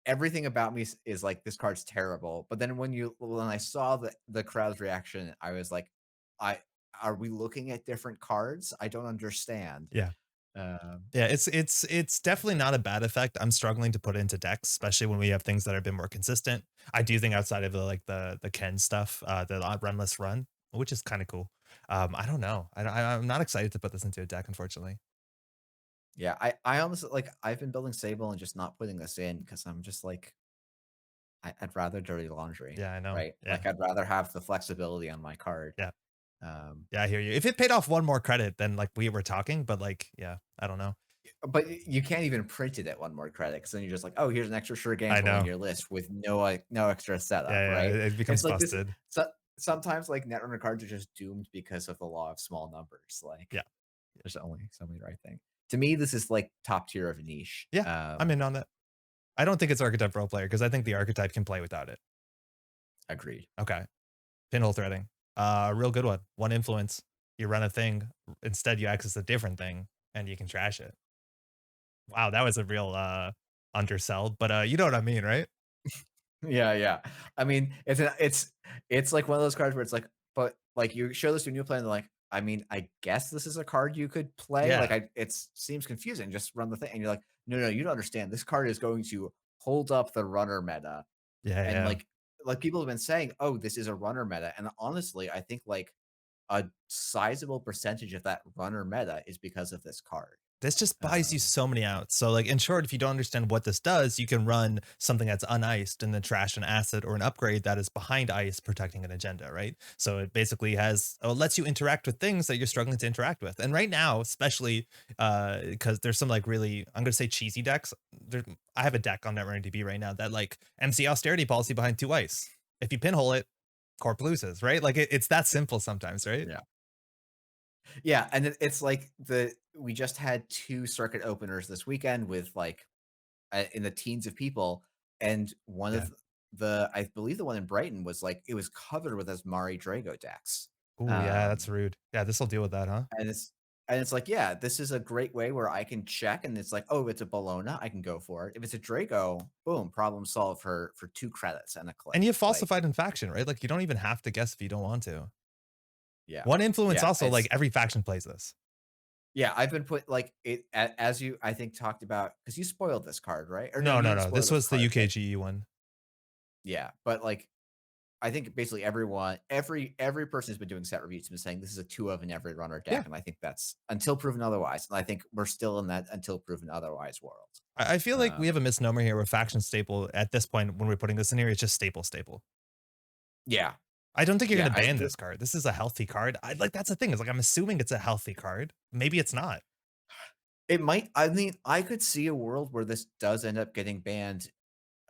everything about me is like, "This card's terrible," but then when I saw the crowd's reaction, I was like, "I are we looking at different cards? I don't understand." Yeah. Um, Yeah, it's definitely not a bad effect. I'm struggling to put into decks, especially when we have things that have been more consistent. I do think outside of the Ken stuff, the runless run, which is kind of cool. I don't know. I'm not excited to put this into a deck, unfortunately. yeah, I honestly like, I've been building Sable and just not putting this in because 'cause I'm just like, I'd rather dirty laundry, Yeah, I know. right? Yeah, Like, I'd rather have the flexibility on my card. yeah. Um, Yeah, I hear you. If it paid off one more credit, then like we were talking, but like, yeah, I don't know. but you can't even print it at one more credit because then you're just like, oh, here's an extra sure game I tool in know. your list with no extra setup, Yeah, yeah, right? it It's becomes like this. busted. So, sometimes like netrunner cards are just doomed because of the law of small numbers. Like Yeah. there's only so many right thing. To me, this is like top tier of niche. Yeah, I'm in on that. I don't think it's archetype role player because I think the archetype can play without it. Agreed. Okay. Pinhole threading. Real good one. One influence. You run a thing. Instead, you access a different thing and you can trash it. Wow, that was a real undersell, but you know what I mean, right? Yeah, yeah. I mean, it's like one of those cards where it's like, but like you show this to a new player, and they're like, I mean, I guess this is a card you could play. Like, Yeah. it seems confusing. Just run the thing, and you're like, no, no, you don't understand. This card is going to hold up the runner meta, Yeah, and yeah. like people have been saying, oh, this is a runner meta, and honestly, I think like a sizable percentage of that runner meta is because of this card. This just buys you Um, so many outs. So, like, in short, if you don't understand what this does, you can run something that's uniced and then trash an asset or an upgrade that is behind ice, protecting an agenda, right? So it basically lets you interact with things that you're struggling to interact with. And right now, especially because there's some like really, I'm gonna say cheesy decks. I have a deck on NetRunnerDB right now that like MC austerity policy behind two ice. If you pinhole it, Corp loses, right? Like it's that simple sometimes, right? yeah. Yeah, and it's like we just had 2 circuit openers this weekend with, like, in the teens of people, and one Yeah. of I believe the one in Brighton was, like, it was covered with Asmari Drago decks. Oh yeah, that's Um, rude. Yeah, this will deal with that, huh? and it's like, yeah, this is a great way where I can check and it's like, "Oh, it's a Bologna, I can go for it." If it's a Drago, boom, problem solved for 2 credits and a And click. you have Like, falsified in faction, right? Like you don't even have to guess if you don't want to. yeah. One influence Yeah, also, like every faction plays this. yeah, I've been put like, as you, I think, talked about because you spoiled this card, right? Or no, No, you no, didn't no. spoil This this was the card, but UKGE one. yeah, but, like, I think basically every person who's been doing set reviews has been saying this is a 2 of in every runner Yeah. deck, and I think that's until proven otherwise, and I think we're still in that until proven otherwise world. I feel like we have a Um, misnomer here where faction staple at this point when we're putting this in here, it's just staple. yeah, I don't think you're yeah, gonna I ban the this card. This is a healthy card. I like that's the thing. Is like I'm assuming it's a healthy card. Maybe it's not. it might, I mean, I could see a world where this does end up getting banned.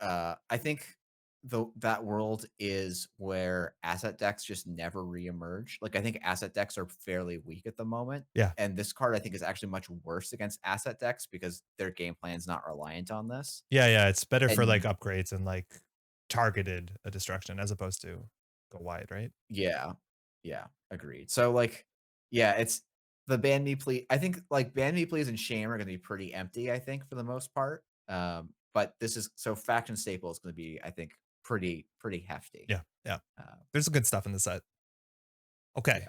I think that world is where asset decks just never reemerge. Like, I think asset decks are fairly weak at the moment, Yeah. and this card I think is actually much worse against asset decks because their game plan is not reliant on this. Yeah, yeah. It's better for like And upgrades and like targeted destruction as opposed to go wide, right? yeah, yeah, agreed. So, like, yeah, it's the ban me please. I think like ban me please and shame are going to be pretty empty. I think for the most part. But this is so faction staple is going to be, I think, pretty hefty. Yeah, yeah. Uh, There's some good stuff in the set. Okay. yeah.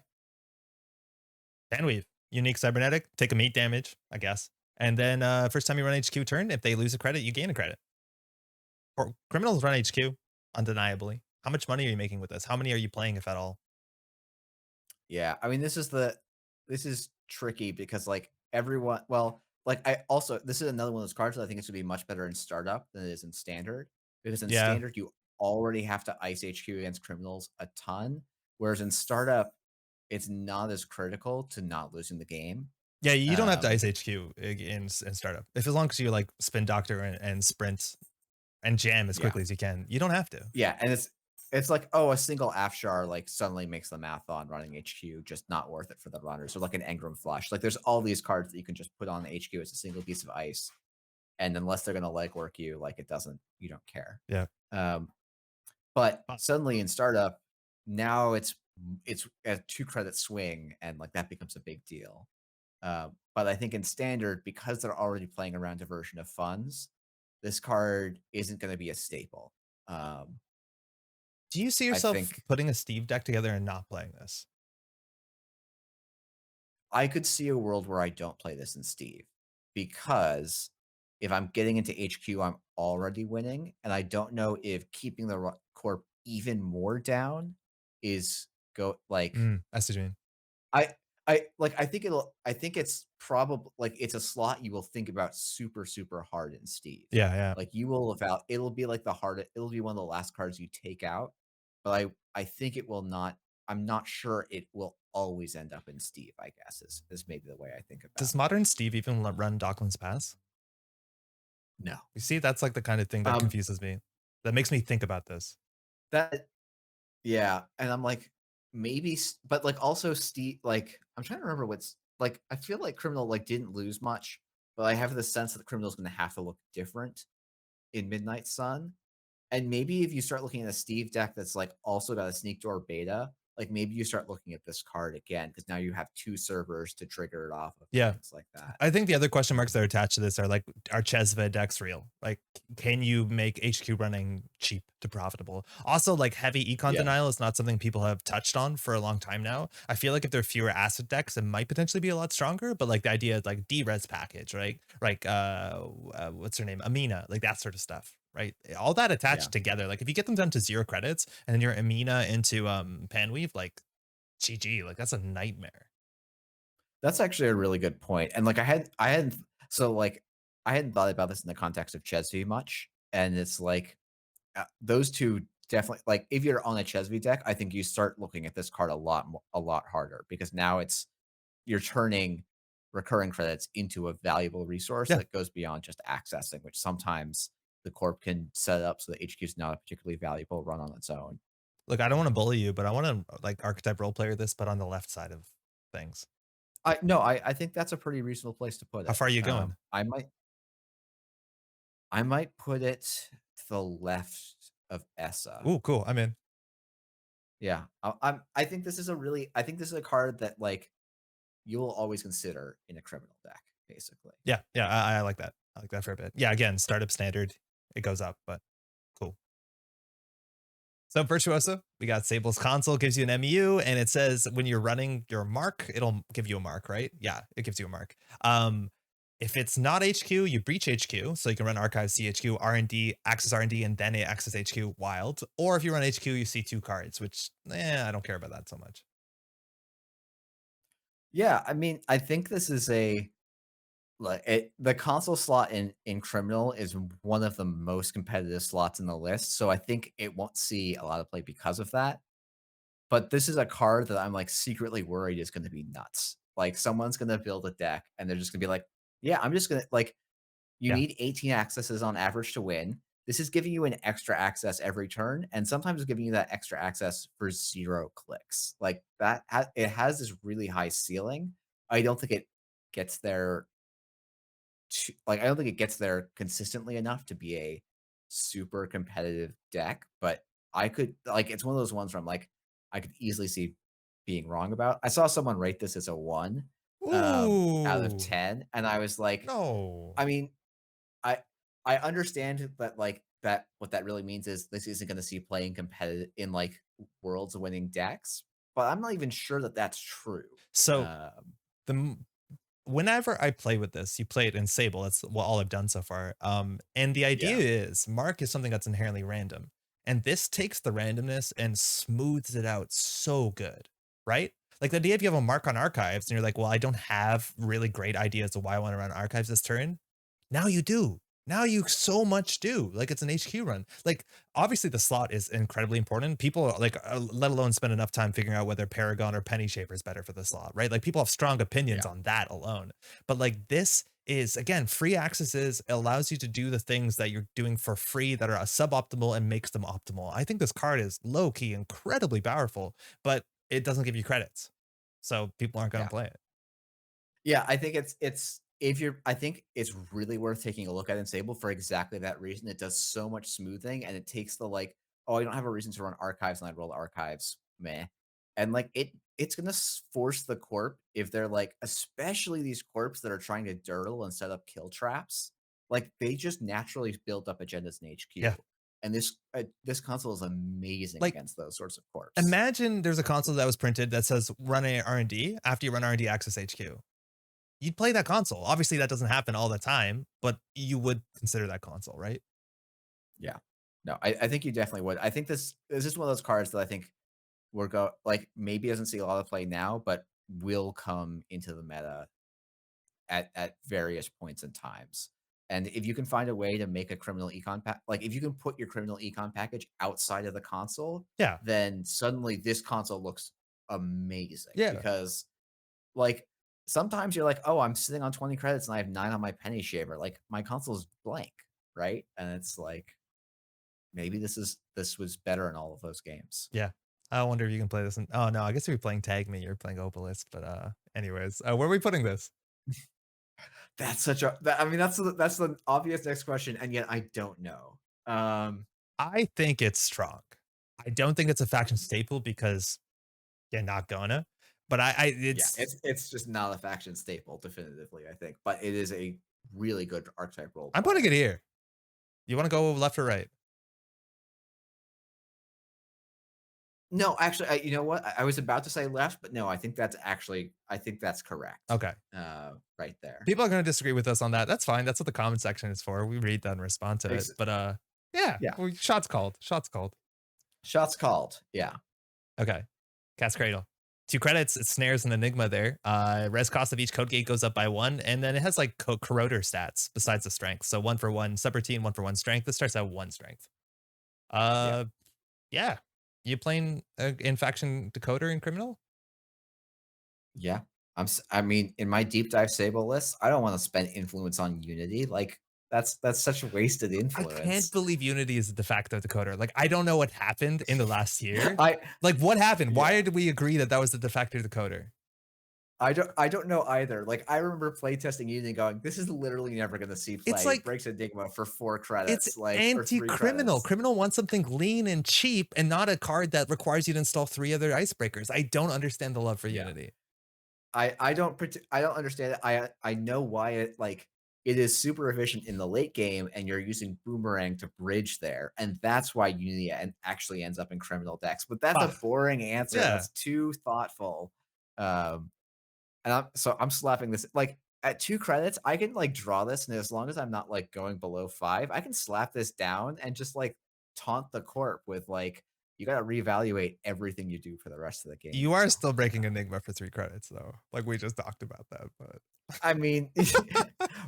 Bandweave. Unique cybernetic. Take a meat damage, I guess. And then first time you run HQ turn, if they lose a credit, you gain a credit. Or criminals run HQ, undeniably. How much money are you making with this? How many are you playing, if at all? Yeah, I mean, this is tricky because, like, everyone well, like, I also this is another one of those cards that I think it's gonna be much better in startup than it is in standard, because in Yeah. standard, you already have to ice HQ against criminals a ton, whereas in startup, it's not as critical to not losing the game. Yeah, you don't have to Um, ice HQ in startup. If as long as you like spin doctor and sprint and jam as yeah. quickly as you can, you don't have to. Yeah, and it's like, oh, a single Afshar, like, suddenly makes the math on running HQ just not worth it for the runners, or like an Engram Flush. Like, there's all these cards that you can just put on the HQ as a single piece of ice, and unless they're gonna legwork you, like, it doesn't you don't care. Yeah. Um, but Uh, suddenly in startup, now it's a 2 credit swing, and, like, that becomes a big deal. But I think in standard, because they're already playing around diversion of funds, this card isn't gonna be a staple. Um, Do you see I yourself think putting a Steve deck together and not playing this? I could see a world where I don't play this in Steve, because if I'm getting into HQ, I'm already winning, and I don't know if keeping the corp even more down is go like I see what you mean. I I think it's probably like it's a slot you will think about super hard in Steve. Yeah, yeah. Like you will about it'll be like it'll be one of the last cards you take out, but I think it will not. I'm not sure it will always end up in Steve, I guess, is maybe the way I think about Does it. modern Steve even run Docklands Pass? No. You see, that's like the kind of thing that Um, confuses me. That makes me think about this. that yeah, and I'm like, maybe, but like also Steve, like I'm trying to remember what's like. I feel like Criminal like didn't lose much, but I have the sense that the Criminal's going to have to look different in Midnight Sun. And maybe if you start looking at a Steve deck that's like also got a Sneak Door beta, like maybe you start looking at this card again because now you have two servers to trigger it off of and Yeah. things like that. I think the other question marks that are attached to this are like, are Chesva decks real? Like, can you make HQ running cheap to profitable? Also, like heavy econ Yeah, denial is not something people have touched on for a long time now. I feel like if there are fewer acid decks, it might potentially be a lot stronger. But like the idea of like D-res package, right? Like what's her name? Amina, like that sort of stuff. Right. All that yeah. attached together. Like if you get them down to 0 credits and then you're Amina into Panweave, like GG, like that's a nightmare. That's actually a really good point. And like I hadn't so like I hadn't thought about this in the context of Chesvi much. And it's like those two definitely like if you're on a Chesvi deck, I think you start looking at this card a lot harder because now it's you're turning recurring credits into a valuable resource Yeah. that goes beyond just accessing, which sometimes the corp can set up so that HQ is not a particularly valuable run on its own. Look, I don't want to bully you, but I want to like archetype role player this, but on the left side of things. I no, I think that's a pretty reasonable place to put How it. far are you going? I might put it to the left of Essa. Ooh, cool. I'm in. Yeah, I think this is a really I think this is a card that like you will always consider in a criminal deck, basically. Yeah, yeah, I like that. I like that for a bit. Yeah, again, startup standard, it goes up, but cool. So Virtuoso, we got Sable's console gives you an MEU, and it says when you're running your mark, it'll give you a mark, right? Yeah, it gives you a mark. If it's not HQ, you breach HQ, so you can run archive CHQ, R&D, access R&D, and then access HQ wild. Or if you run HQ, you see 2 cards, which I don't care about that so much. Yeah, I mean, I think this is a like the console slot in criminal is one of the most competitive slots in the list, so I think it won't see a lot of play because of that. But this is a card that I'm like secretly worried is going to be nuts. Like someone's going to build a deck and they're just going to be like, yeah, I'm just going to like you Yeah. need 18 accesses on average to win. This is giving you an extra access every turn, and sometimes giving you that extra access for 0 clicks. Like that, it has this really high ceiling. I don't think it gets there I don't think it gets there consistently enough to be a super competitive deck, but I could like it's one of those ones where I'm like, I could easily see being wrong about. I saw someone rate this as a 1 out of Ooh, 10, and I was like, no. I mean, I I understand that like that what that really means is this isn't going to see playing competitive in like worlds winning decks, but I'm not even sure that that's true. So Um, the whenever I play with this, you play it in Sable. That's all I've done so far. And the idea yeah, is Mark is something that's inherently random. And this takes the randomness and smooths it out so good, right? Like the idea if you have a mark on archives and you're like, well, I don't have really great ideas of why I want to run archives this turn. Now you do. Now you so much do. Like it's an HQ run. Like obviously the slot is incredibly important. People like let alone spend enough time figuring out whether Paragon or Penny Shaper is better for the slot, right? Like people have strong opinions yeah, on that alone. But like this is again free accesses allows you to do the things that you're doing for free that are suboptimal and makes them optimal. I think this card is low key incredibly powerful, but it doesn't give you credits. So people aren't going to yeah. play it. Yeah, I think it's if you're I think it's really worth taking a look at in Sable for exactly that reason. It does so much smoothing and it takes the like, oh, I don't have a reason to run archives and I roll archives, meh. And like it's gonna force the corp if they're like, especially these corps that are trying to dirtle and set up kill traps, like they just naturally build up agendas in Yeah. HQ. And this console is amazing Like against those sorts of corps. imagine there's a console that was printed that says run a R&D after you run R&D access HQ. You'd play that console. Obviously, that doesn't happen all the time, but you would consider that console, right? Yeah. No, I think you definitely would. I think this is one of those cards that I think we're go like maybe doesn't see a lot of play now, but will come into the meta at various points and times. And if you can find a way to make a criminal econ pack, like if you can put your criminal econ package outside of the console, Yeah. then suddenly this console looks amazing Yeah. because, like, sometimes you're like, "Oh, I'm sitting on 20 credits and I have 9 on my penny shaver." Like, my console's blank, right? And it's like, maybe this was better in all of those games. Yeah. I wonder if you can play this in oh, no, I guess if you're playing Tag Me, you're playing Obelisk, but, anyways, where are we putting this? That's such a that I mean, that's the obvious next question, and yet I don't know. Um, I think it's strong. I don't think it's a faction staple because you're not gonna, but yeah, it's it's just not a faction staple definitively, I think, but it is a really good archetype role I'm putting it player. here. You wanna go left or right? No, actually, you know what? I was about to say left, but no, I think that's correct, Okay. right there. People are gonna disagree with us on that. That's fine. That's what the comment section is for. We read that and respond to it. Ex But yeah, yeah, well, shots called. Shots called. shots called, yeah, Okay. Cat's Cradle. 2 credits, it snares an enigma there. Res cost of each code gate goes up by 1, and then it has like corroder stats besides the strength. So 1 for 1 subroutine, 1 for 1 strength. This starts at 1 strength. yeah, Uh yeah. You playing in faction decoder and criminal? yeah. I mean, in my deep dive Sable list, I don't wanna spend influence on Unity, like, that's such a wasted I can't influence. believe Unity is a de facto decoder. Like, I don't know what happened in the last year. I Like, what happened? Why yeah. did we agree that that was the de facto decoder? I don't know either. Like, I remember playtesting Unity and going, "This is literally never gonna see It's play." It like breaks Enigma for 4 it's credits, like, or 3 anti-criminal. credits. Criminal wants something lean and cheap and not a card that requires you to install 3 other icebreakers. I don't understand the love for Yeah. Unity. I don't understand it. I know why it like, it is super efficient in the late game, and you're using Boomerang to bridge there, and that's why Unity actually ends up in criminal decks, but that's a Ugh, boring answer. yeah. That's too thoughtful. Um And I'm slapping this like, at 2 credits, I can, like, draw this, and as long as I'm not, like, going below 5, I can slap this down and just, like, taunt the corp with, like, "You gotta reevaluate everything you do for the rest of the game." You are So, still breaking Enigma for 3 credits though. Like, we just talked about that, but I mean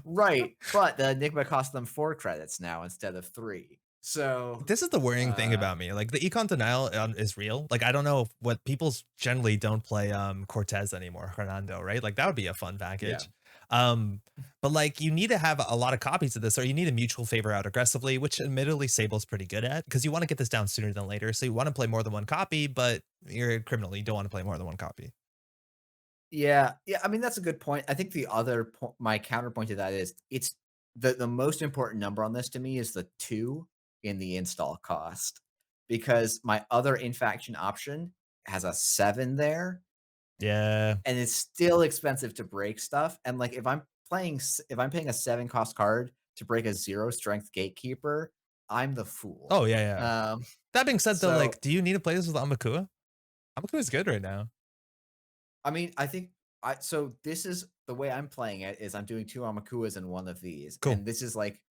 right, but the Enigma cost them 4 credits now instead of 3. So, this is the worrying thing uh about me. Like the econ denial is real. Like I don't know what people generally don't play Cortez anymore, Hernando, right? Like that would be a fun yeah. package. Um, but like you need to have a lot of copies of this, or you need a mutual favor out aggressively, which admittedly Sable's pretty good at because you want to get this down sooner than later. So you want to play more than one copy, but you're a criminal. You don't want to play more than one copy. Yeah, yeah, I mean, that's a good point. I think the other my counterpoint to that is it's the most important number on this to me is the 2 in the install cost, because my other in-faction option has a 7 there, Yeah. and it's still expensive to break stuff, and, like, if I'm paying a 7 cost card to break a 0 strength gatekeeper, I'm the fool. Oh yeah, yeah. Um, That being said, though, so like, do you need to play this with Amakua? Amakua is good right now. I mean, I think so this is the way I'm playing it is I'm doing 2 Amakuas in one of these, Cool. and this is like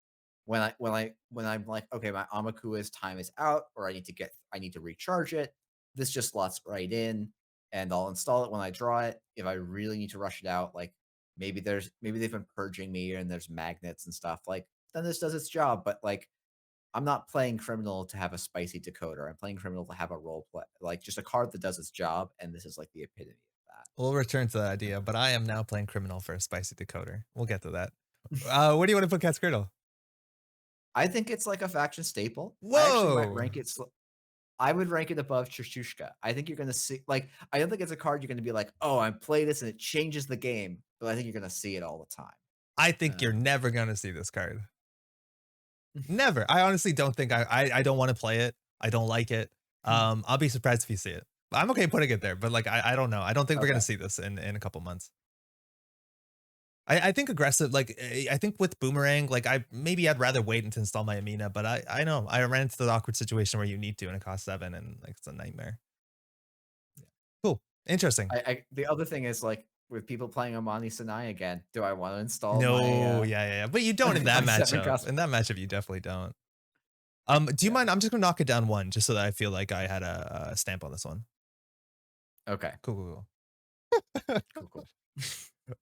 when I'm like, "Okay, my Amakua's time is out," or I need to recharge it, this just slots right in, and I'll install it when I draw it. If I really need to rush it out, like, maybe they've been purging me and there's magnets and stuff, like, then this does its job, but, like, I'm not playing Criminal to have a spicy decoder, I'm playing Criminal to have a role play like, just a card that does its job, and this is, like, the epitome of that. We'll return to that idea, but I am now playing criminal for a spicy decoder. We'll get to that. Where do you want to put Cat's Cradle? I think it's like a faction staple. I actually might Whoa! rank it I would rank it above Chushushka. I think you're gonna see like, I don't think it's a card you're gonna be like, "Oh, I play this and it changes the game," but I think you're gonna see it all the time. I think you're Um, never gonna see this card. Never. I honestly don't think I don't want to play it. I don't like it. I'll be surprised if you see it. I'm okay putting it there, but like I don't know. I don't think we're gonna okay. see this in a couple months. I think aggressive, like I think with Boomerang, like I'd rather wait to install my Amina, but I know I ran into the awkward situation where you need to and it costs 7 and like it's a nightmare. Cool. Interesting. I the other thing is, like, with people playing Amani Sanai again, do I wanna install my, No, yeah, yeah, yeah. But you don't in that my 7 matchup. cost In that matchup, you definitely don't. Do you yeah. mind? I'm just gonna knock it down one, just so that I feel like I had a stamp on this one. Okay. Cool, cool, Cool, cool. cool.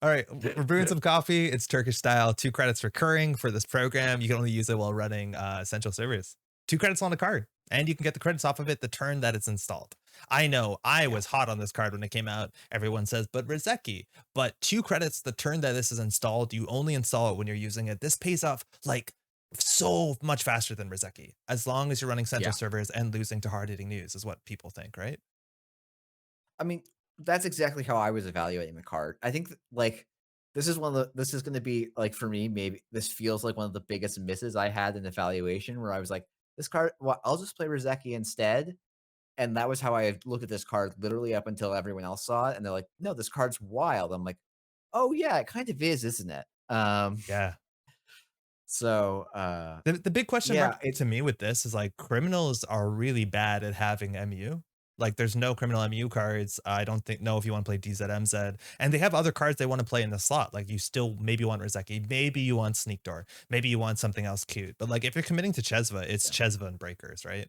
All right, we're brewing some coffee. It's Turkish style. 2 credits recurring for this program. You can only use it while running essential servers. 2 credits on the card. and you can get the credits off of it the turn that it's installed. I know I Yeah. was hot on this card when it came out. Everyone says, but Rizeki, but 2 credits the turn that this is installed. You only install it when you're using it. This pays off like so much faster than Rizeki, as long as you're running central Yeah. servers and losing to hard hitting news, is what people think, right? I mean, that's exactly how I was evaluating the card. I think like this is going to be like for me maybe this feels like one of the biggest misses I had in evaluation where I was like this card well I'll just play Rizeki instead and that was how I had looked at this card literally up until everyone else saw it and they're like no this card's wild. I'm like oh yeah it kind of is isn't it? Yeah. So The big question mark yeah it to me with this is like criminals are really bad at having MU. Like there's no criminal MU cards. I don't think know if you want to play DZMZ. And they have other cards they want to play in the slot. Like you still maybe want Rizeki, maybe you want Sneak Door, maybe you want something else cute. But like if you're committing to Chesva, it's yeah. Chesva and Breakers, right?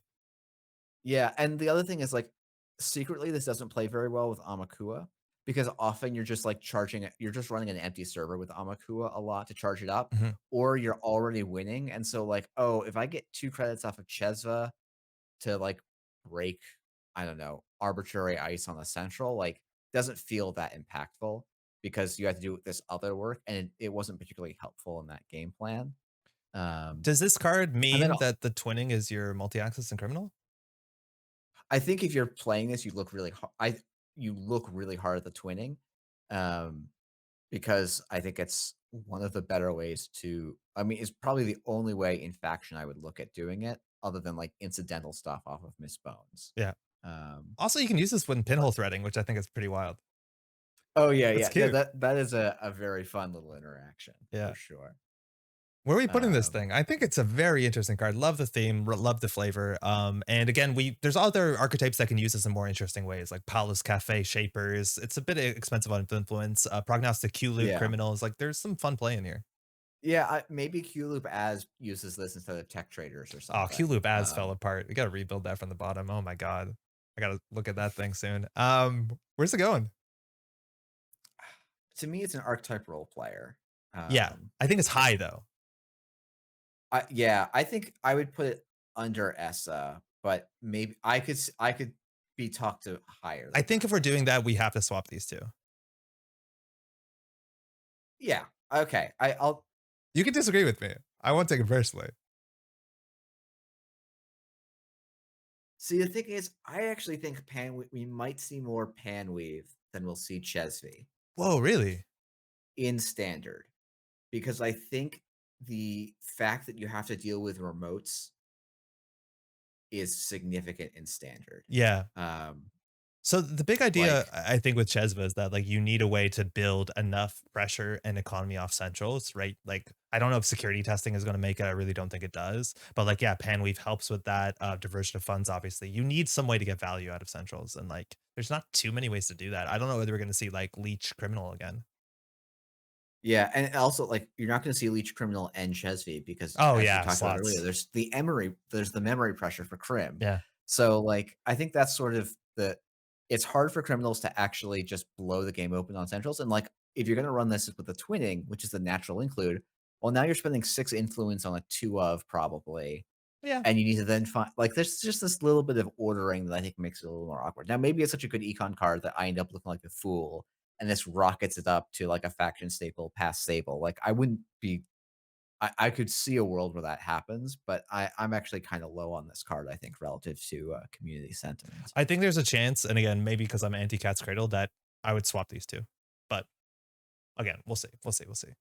Yeah, and the other thing is, like, secretly, this doesn't play very well with Amakua because often you're just, like, charging it you're just running an empty server with Amakua a lot to charge it up, Mhm. or you're already winning, and so, like, "Oh, if I get 2 credits off of Chesva to, like, break, I don't know, arbitrary ice on the central," like, doesn't feel that impactful because you have to do this other work, and it wasn't particularly helpful in that game plan. Um, Does this card and then mean that the twinning is your multi-access and criminal? I think if you're playing this, you look really hard at the twinning, um, because I think it's one of the better ways to I mean, it's probably the only way in faction I would look at doing it other than, like, incidental stuff off of Miss Bones. Yeah. Um, Also, you can use this when but pinhole threading, which I think is pretty wild. Oh, yeah, That's yeah. No, cute. that is a very fun little interaction Yeah. for sure. Where are we putting this Um, thing? I think it's a very interesting card. Love the theme, love the flavor. And again, there's other archetypes that can use this in more interesting ways, like Paula's Cafe Shapers. It's a bit expensive on influence. Prognostic Q Loop yeah. Criminals. Like, there's some fun play in here. Yeah, maybe Q-Loop as uses this instead of Tech Traders or Oh, Q something. Loop ads fell apart. We got to rebuild that from the bottom. Oh my god, I got to look at that thing soon. Where's it going? To me, it's an archetype role player. Yeah, Um I think it's high though. Yeah, I think I would put it under Essa, but maybe I could be talked to higher I than think that. if we're doing that, we have to swap these two. Yeah, okay. I'll You can disagree with me. I won't take it personally. see. The thing is, I actually think we might see more Panweave than we'll see Chesvi Whoa, really? in standard because I think the fact that you have to deal with remotes is significant in standard. Yeah. Um, So the big idea like I think with Chesva is that like you need a way to build enough pressure and economy off centrals, right? Like I don't know if security testing is going to make it. I really don't think it does. But like yeah, Panweave helps with that. Diversion of funds, obviously. You need some way to get value out of centrals, and like there's not too many ways to do that. I don't know whether we're going to see like leech criminal again. Yeah, and also, like, you're not gonna see Leech Criminal and Chesvi because, Oh as we yeah, talked about earlier, slots. there's the memory pressure for Crim. Yeah. So, like, I think that's sort of the it's hard for criminals to actually just blow the game open on centrals, and, like, if you're gonna run this with the twinning, which is the natural include, well, now you're spending 6 influence on a 2 of probably, Yeah. and you need to then find like, there's just this little bit of ordering that I think makes it a little more awkward. Now, maybe it's such a good econ card that I end up looking like a fool, and this rockets it up to, like, a faction staple past Sable. Like, I wouldn't be I could see a world where that happens, but I'm actually kinda low on this card, I think, relative to, community sentiment. I think there's a chance, and again, maybe because I'm anti Cat's Cradle, that I would swap these two. But again, we'll see. We'll see. We'll see.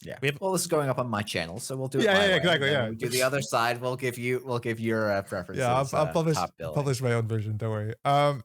Yeah. We have Well, this is going up on my channel, so we'll do it yeah, yeah, my yeah, way, and exactly. then when Yeah. we do the other side, we'll give your, Yeah, preferences, I'll publish top billing. publish my own version. Don't worry.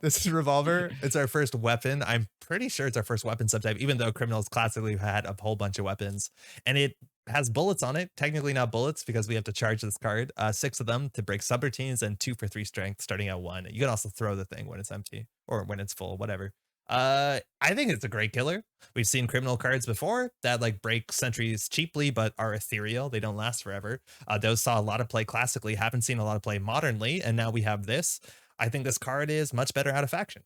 This is revolver. It's our first weapon. I'm pretty sure it's our first weapon subtype, even though criminals classically had a whole bunch of weapons, and it has bullets on it. Technically not bullets because we have to charge this card. 6 of them to break subroutines and 2 for 3 strength, starting at 1. You can also throw the thing when it's empty or when it's full, whatever. I think it's a great killer. We've seen criminal cards before that like break sentries cheaply but are ethereal. They don't last forever. Those saw a lot of play classically, haven't seen a lot of play modernly, and now we have this. I think this card is much better out of faction.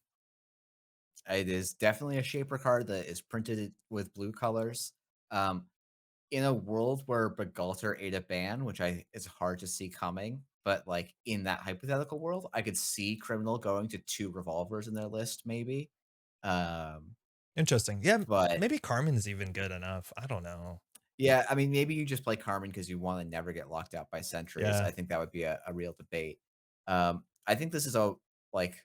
It is definitely a shaper card that is printed with blue colors. Um, in a world where Bergalter ate a ban, which I is hard to see coming, but, like, in that hypothetical world, I could see Criminal going to 2 revolvers in their list maybe. Um, Interesting. Yeah, but maybe Carmen's even good enough. I don't know. yeah, I mean, maybe you just play Carmen because you wanna never get locked out by sentries. Yeah. I think that would be a real debate. I think this is like,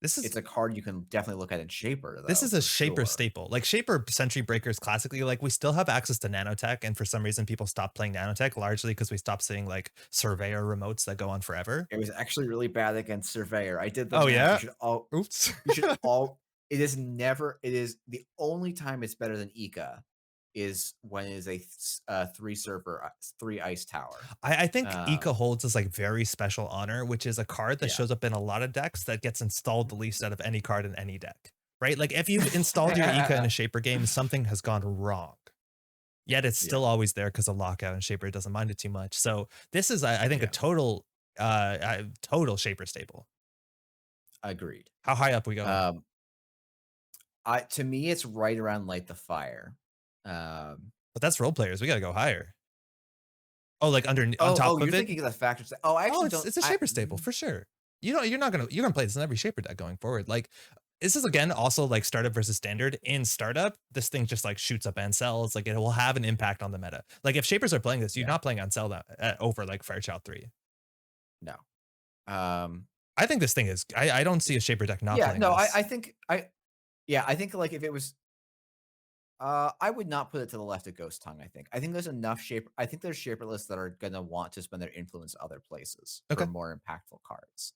This is it's a card you can definitely look at in Shaper, this though, is a for Shaper sure. staple. Like Shaper Sentry Breakers classically, like we still have access to nanotech, and for some reason people stopped playing nanotech largely because we stopped seeing like surveyor remotes that go on forever. It was actually really bad against Surveyor. I did the Oh math. yeah? Oops. You should all it is never it is the only time it's better than Ika is when it is a 3 server, 3 ice tower. I think Ika Um, holds this like very special honor, which is a card that yeah. shows up in a lot of decks that gets installed the least out of any card in any deck. Right? Like if you've installed your Ika in a Shaper game, something has gone wrong. Yet it's Yeah, still always there because of lockout and Shaper doesn't mind it too much. So this is, I think, a yeah, total Shaper staple. agreed. How high up we going? Um, I to me, it's right around Light the Fire. Um But that's role players. We gotta go higher. Oh, like under on oh, top you're of it? thinking of the factors oh, I Oh, actually don't it's a I Shaper staple for sure. You know, you're gonna play this in every Shaper deck going forward. Like this is again also like startup versus standard. In startup, this thing just like shoots up and sells. Like it will have an impact on the meta. Like if Shapers are playing this, you're yeah, not playing on sell that over like Firechild 3. no. Um, I think this thing is I don't see a Shaper deck not yeah, playing no, this. I think I think, like, if it was I would not put it to the left of Ghost Tongue, I think. I think there's enough I think there's shaperlists that are gonna want to spend their influence other places for Okay. more impactful cards.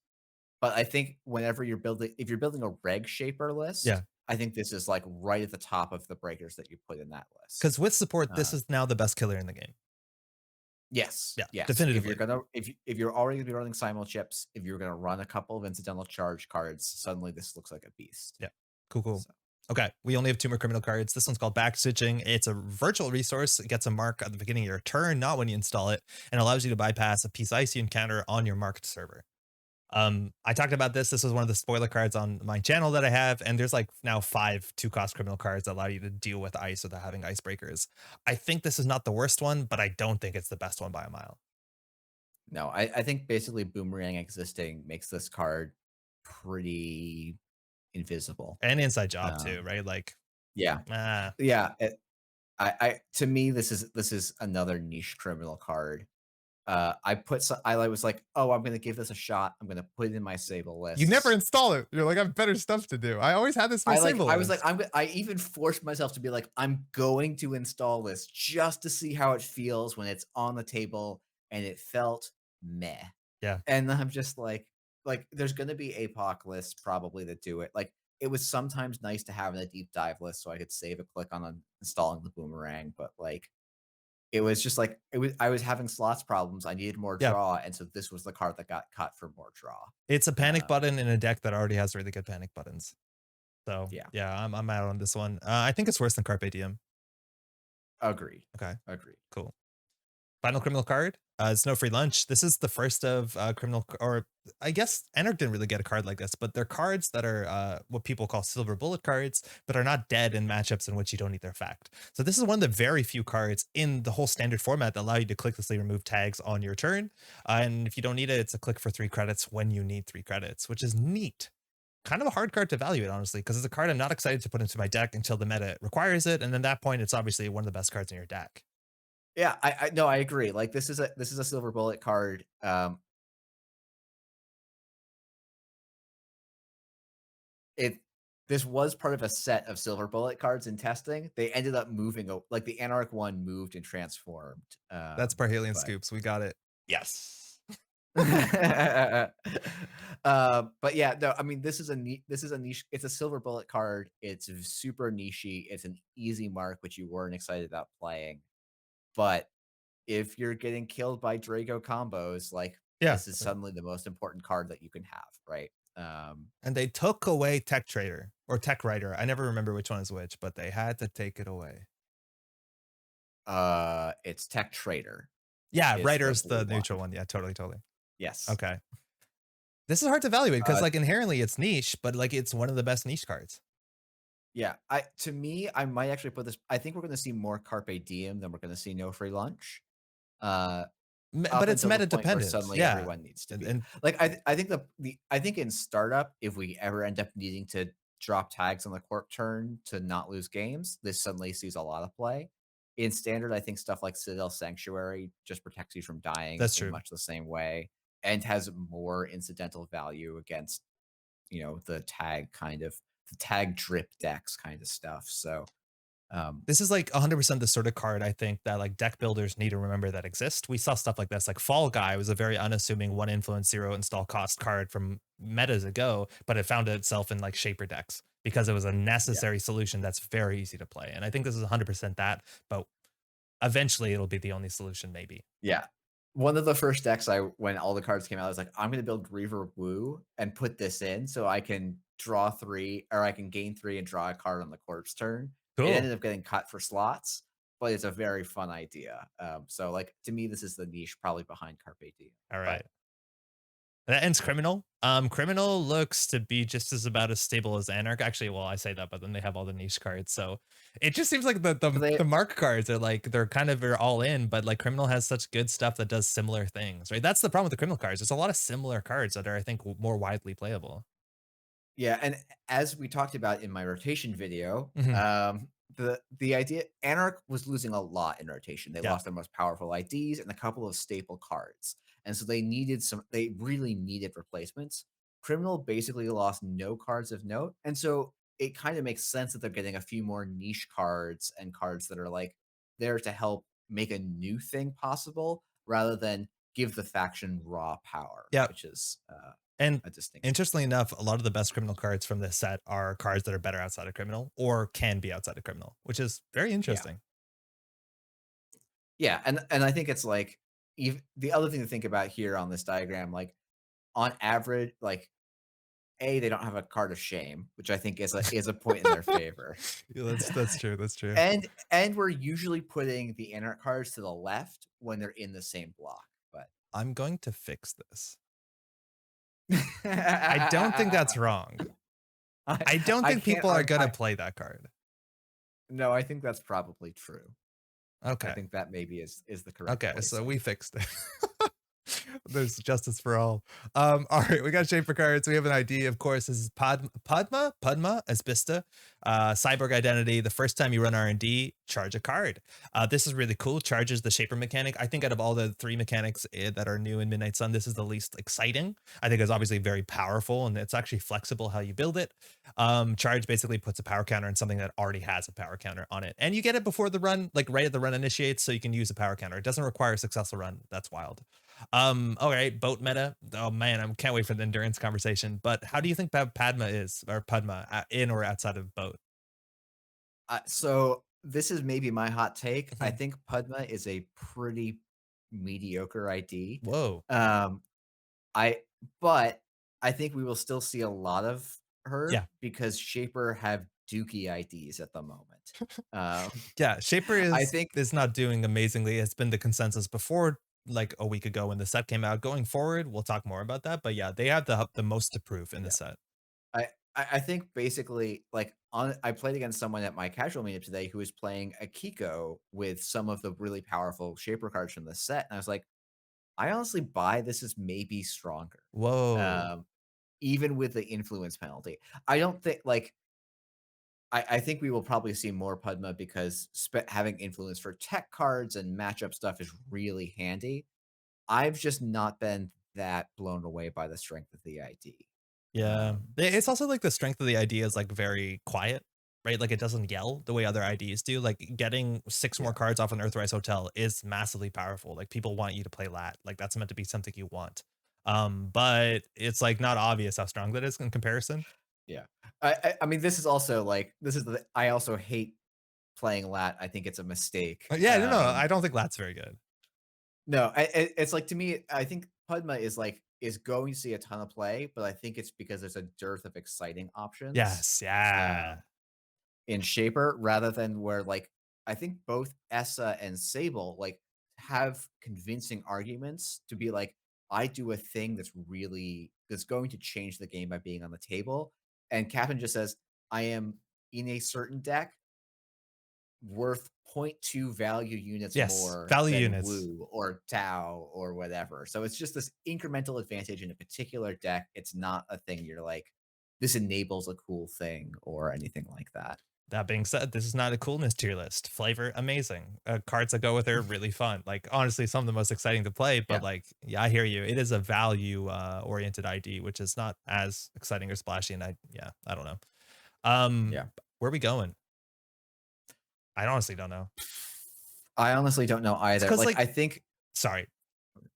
But I think whenever you're building if you're building a reg shaper list, Yeah. I think this is, like, right at the top of the breakers that you put in that list. Because with support, this Uh, is now the best killer in the game. yes, Yeah, yes. If you're definitively. gonna if you're already gonna be running simul chips, if you're gonna run a couple of incidental charge cards, suddenly this looks like a beast. Yeah. Cool, cool. So, Okay, we only have 2 more criminal cards. This one's called Backstitching. It's a virtual resource. It gets a mark at the beginning of your turn, not when you install it, and allows you to bypass a piece ice you encounter on your marked server. I talked about this. This was one of the spoiler cards on my channel that I have, and there's like now 5 2-cost criminal cards that allow you to deal with ice without having icebreakers. I think this is not the worst one, but I don't think it's the best one by a mile. no, I think basically Boomerang existing makes this card pretty invisible. And inside job too, Um, right? Like, yeah, ah, yeah. I to me, this is another niche criminal card. I was like, oh, I'm gonna give this a shot. I'm gonna put it in my Sable you never lists. install it. You're like, I have better stuff to do. I always had this in my Sable I was like, list. I even forced myself to be like, I'm going to install this just to see how it feels when it's on the table, and it felt meh. Yeah. And I'm just there's gonna be APOC lists probably that do it. Like, it was sometimes nice to have in a deep dive list so I could save a click on installing the Boomerang, but, like, it was just like I was having slots problems, I needed more Yeah. draw, and so this was the card that got cut for more draw. It's a panic Um, button in a deck that already has really good panic buttons. So yeah, yeah, I'm out on this one. I think it's worse than Carpe Diem. agreed, Okay, agreed. cool. Final criminal card. It's no free lunch. This is the first of or I guess Anarch didn't really get a card like this, but they're cards that are what people call silver bullet cards, but are not dead in matchups in which you don't need their fact. So this is one of the very few cards in the whole standard format that allow you to clicklessly remove tags on your turn. And if you don't need it, it's a click for 3 credits when you need 3 credits, which is neat. Kind of a hard card to evaluate, honestly, because it's a card I'm not excited to put into my deck until the meta requires it. And at that point, it's obviously one of the best cards in your deck. Yeah, I no, I agree, like, this is a silver bullet card, it this was part of a set of silver bullet cards in testing. They ended up moving like, the Anarch one moved and transformed, That's Parhelion but Scoops. We got it. Yes. but yeah, no, I mean, this is a niche it's a silver bullet card, it's super nichey, it's an easy mark, which you weren't excited about playing, but if you're getting killed by Drago combos, like, Yeah. this is suddenly the most important card that you can have, right? And they took away Tech Trader or Tech Writer. I never remember which one is which, but they had to take it away. It's Tech Trader Yeah, is the Writer's blue the one. neutral one. Yeah, totally, totally. Yes. Okay. This is hard to evaluate because Uh, like inherently it's niche, but like it's one of the best niche cards. Yeah, I to me, I might actually put this I think we're gonna see more Carpe Diem than we're gonna see No Free Lunch, uh, But up it's until the meta point where dependent. suddenly Yeah. everyone needs to be. And Like, I think the I think in startup, if we ever end up needing to drop tags on the corp turn to not lose games, this suddenly sees a lot of play. In standard, I think stuff like Citadel Sanctuary just protects you from dying that's in true. much the same way and has more incidental value against, the tag drip decks kind of stuff. So, um, This is like 100% the sort of card I think that like deck builders need to remember that exist. We saw stuff like this. Like Fall Guy was a very unassuming one influence zero install cost card from metas ago, but it found itself in like shaper decks because it was a yeah. necessary solution that's very easy to play. And I think this is 100% that, but eventually it'll be the only solution, maybe. Yeah. One of the first decks when all the cards came out, I was like, "I'm gonna build Griever Woo and put this in so I can draw 3 or I can gain 3 and draw a card on the corpse turn." It Cool. ended up getting cut for slots, but it's a very fun idea. So, like, to me, this is the niche probably behind Carpe Diem, All but right. That ends Criminal. Criminal looks to be just as about as stable as Anarch. Actually, well, I say that, but then they have all the niche cards. So it just seems like the so the, they the mark cards are like they're kind of are all in, but like Criminal has such good stuff that does similar things, right? That's the problem with the Criminal cards. There's a lot of similar cards that are, I think, more widely playable. Yeah, and as we talked about in my rotation video, Mhm. the idea Anarch was losing a lot in rotation. They Yeah. lost their most powerful IDs and a couple of staple cards. And so they really needed replacements. Criminal basically lost no cards of note. And so it kind of makes sense that they're getting a few more niche cards and cards that are like there to help make a new thing possible rather than give the faction raw power, Yeah. which is And a distinction. interestingly enough, a lot of the best Criminal cards from this set are cards that are better outside of Criminal or can be outside of Criminal, which is very Yeah. interesting. Yeah, and I think it's like the other thing to think about here on this diagram, like on average, like they don't have a card of shame, which I think is a point in their favor. Yeah, that's true. That's true. And we're usually putting the Anarch cards to the left when they're in the same block, but I'm going to fix this. I don't think that's I wrong. I don't I think can't people are argue. gonna play that card. No, I think that's probably true. I Okay. think that maybe is the correct Okay, so placing. we fixed it. There's justice for all. All right, we got shape for cards. We have an ID, of course. This is Padma, Asbista, Cyborg Identity. The first time you run R&D, charge a card. This is really cool. Charges the shaper mechanic. I think out of all the three mechanics that are new in Midnight Sun, this is the least exciting. I think it's obviously very powerful and it's actually flexible how you build it. Charge basically puts a power counter on something that already has a power counter on it, and you get it before the run, like right at the run initiates, so you can use a power counter. It doesn't require a successful run. That's wild. All right, boat meta. Oh man, I can't wait for the endurance conversation. But how do you think Padma is, or Padma, in or outside of boat? So this is maybe my hot take. I Mhm. think Padma is a pretty mediocre ID. Whoa. Um, I but I think we will still see a lot of her Yeah. because Shaper have Dookie IDs at the moment. Yeah. Shaper I is think is not doing amazingly. It's been the consensus before like a week ago when the set came out. Going forward, we'll talk more about that. But yeah, they have the most to prove in the yeah. set. I think basically like on I played against someone at my casual meetup today who was playing a Kiko with some of the really powerful Shaper cards from the set, and I was like, I honestly buy this is maybe stronger. Whoa. Um, even with the influence penalty. I don't think like I think we will probably see more Pudma because having influence for tech cards and matchup stuff is really handy. I've just not been that blown away by the strength of the ID. Yeah. Um, It's also like the strength of the idea is like very quiet, right? Like it doesn't yell the way other IDs do. Like getting six more yeah, cards off an Earthrise Hotel is massively powerful. Like people want you to play lat. Like that's meant to be something you want. But it's like not obvious how strong that is in comparison. yeah. I mean, this is also like this is the I also hate playing lat. I think it's a mistake. Yeah, no, I don't think lat's very good. No, it's like to me, I think Pudma is like is going to see a ton of play, but I think it's because there's a dearth of exciting options. Yes, yeah. Um, in Shaper rather than where like I think both Essa and Sable like have convincing arguments to be like, I do a thing that's going to change the game by being on the table. And Captain just says, I am in a certain deck worth zero point 0.2 value units Yes, more value than units. Wu or Tau or whatever. So it's just this incremental advantage in a particular deck. It's not a thing you're like, this enables a cool thing or anything like that. That being said, this is not a coolness tier list. Flavor, amazing. Cards that go with her, really fun. Like honestly, some of the most exciting to play. But Yeah. like, yeah, I hear you. It is a value oriented ID, which is not as exciting or splashy. And yeah, I don't know. Yeah. Where are we going? I honestly don't know. I honestly don't know It's either. because Like, like, I think, sorry,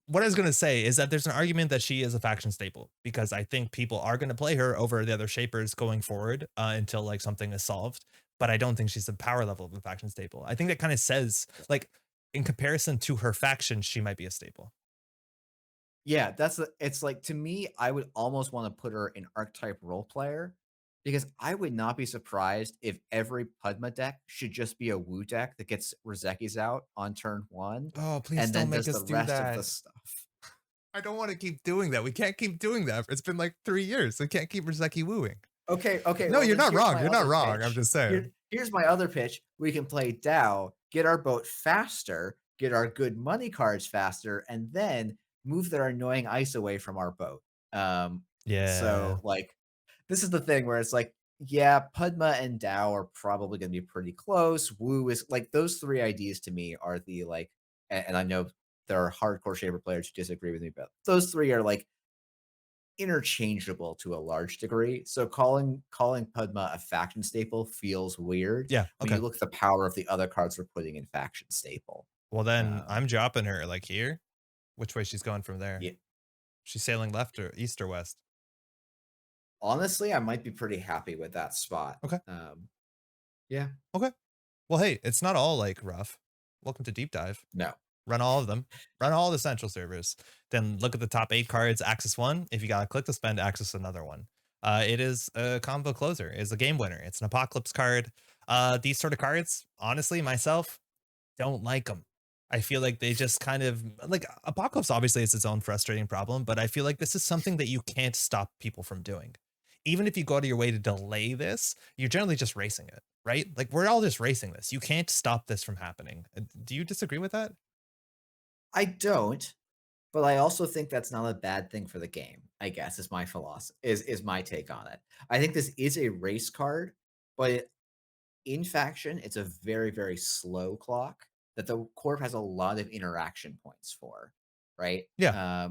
what I was gonna say is that there's an argument that she is a faction staple because I think people are gonna play her over the other shapers going forward until like something is solved. But I don't think she's the power level of a faction staple. I think that kind of says like in comparison to her faction, she might be a staple. yeah, it's like to me, I would almost want to put her in archetype role player because I would not be surprised if every Pudma deck should just be a Wu deck that gets Rozekis out on turn one Oh, please and don't then make does the us do rest of the that. stuff. I don't want to keep doing that. We can't keep doing that. It's been like 3 years. We can't keep Rizeki wooing. Okay, okay, No, well you're then not here's wrong. my You're not other wrong. I'm pitch. just saying. Here's my other pitch. We can play Dow, get our boat faster, get our good money cards faster, and then move their annoying ice away from our boat. Yeah. So like this is the thing where it's like, yeah, Pudma and Dow are probably going to be pretty close. Wu is like those three ideas to me are the like, and I know there are hardcore Shaper players who disagree with me, but those three are like interchangeable to a large degree. So calling Pudma a faction staple feels weird Yeah. when you Okay. look at the power of the other cards we're putting in faction staple. Well, then Um, I'm dropping her like here. Which way she's going from there? yeah, She's sailing left or east or west? honestly, I might be pretty happy with that spot. Okay. Yeah, Okay. Well, hey, it's not all like rough. Welcome to Deep Dive. no, Run all of them. Run all the central servers. Then look at the top 8 cards, access one. If you got to click to spend, access another one. It is a combo closer. It's a game winner. It's an apocalypse card. These sort of cards, honestly, myself, don't like them. I feel like they just kind of like Apocalypse obviously is its own frustrating problem, but I feel like this is something that you can't stop people from doing. Even if you go to your way to delay this, you're generally just racing it, right? Like we're all just racing this. You can't stop this from happening. Do you disagree with that? I don't. But I also think that's not a bad thing for the game, I guess, is my philosophy is my take on it. I think this is a race card, but in faction, it's a very, very slow clock that the corp has a lot of interaction points for, right? Yeah.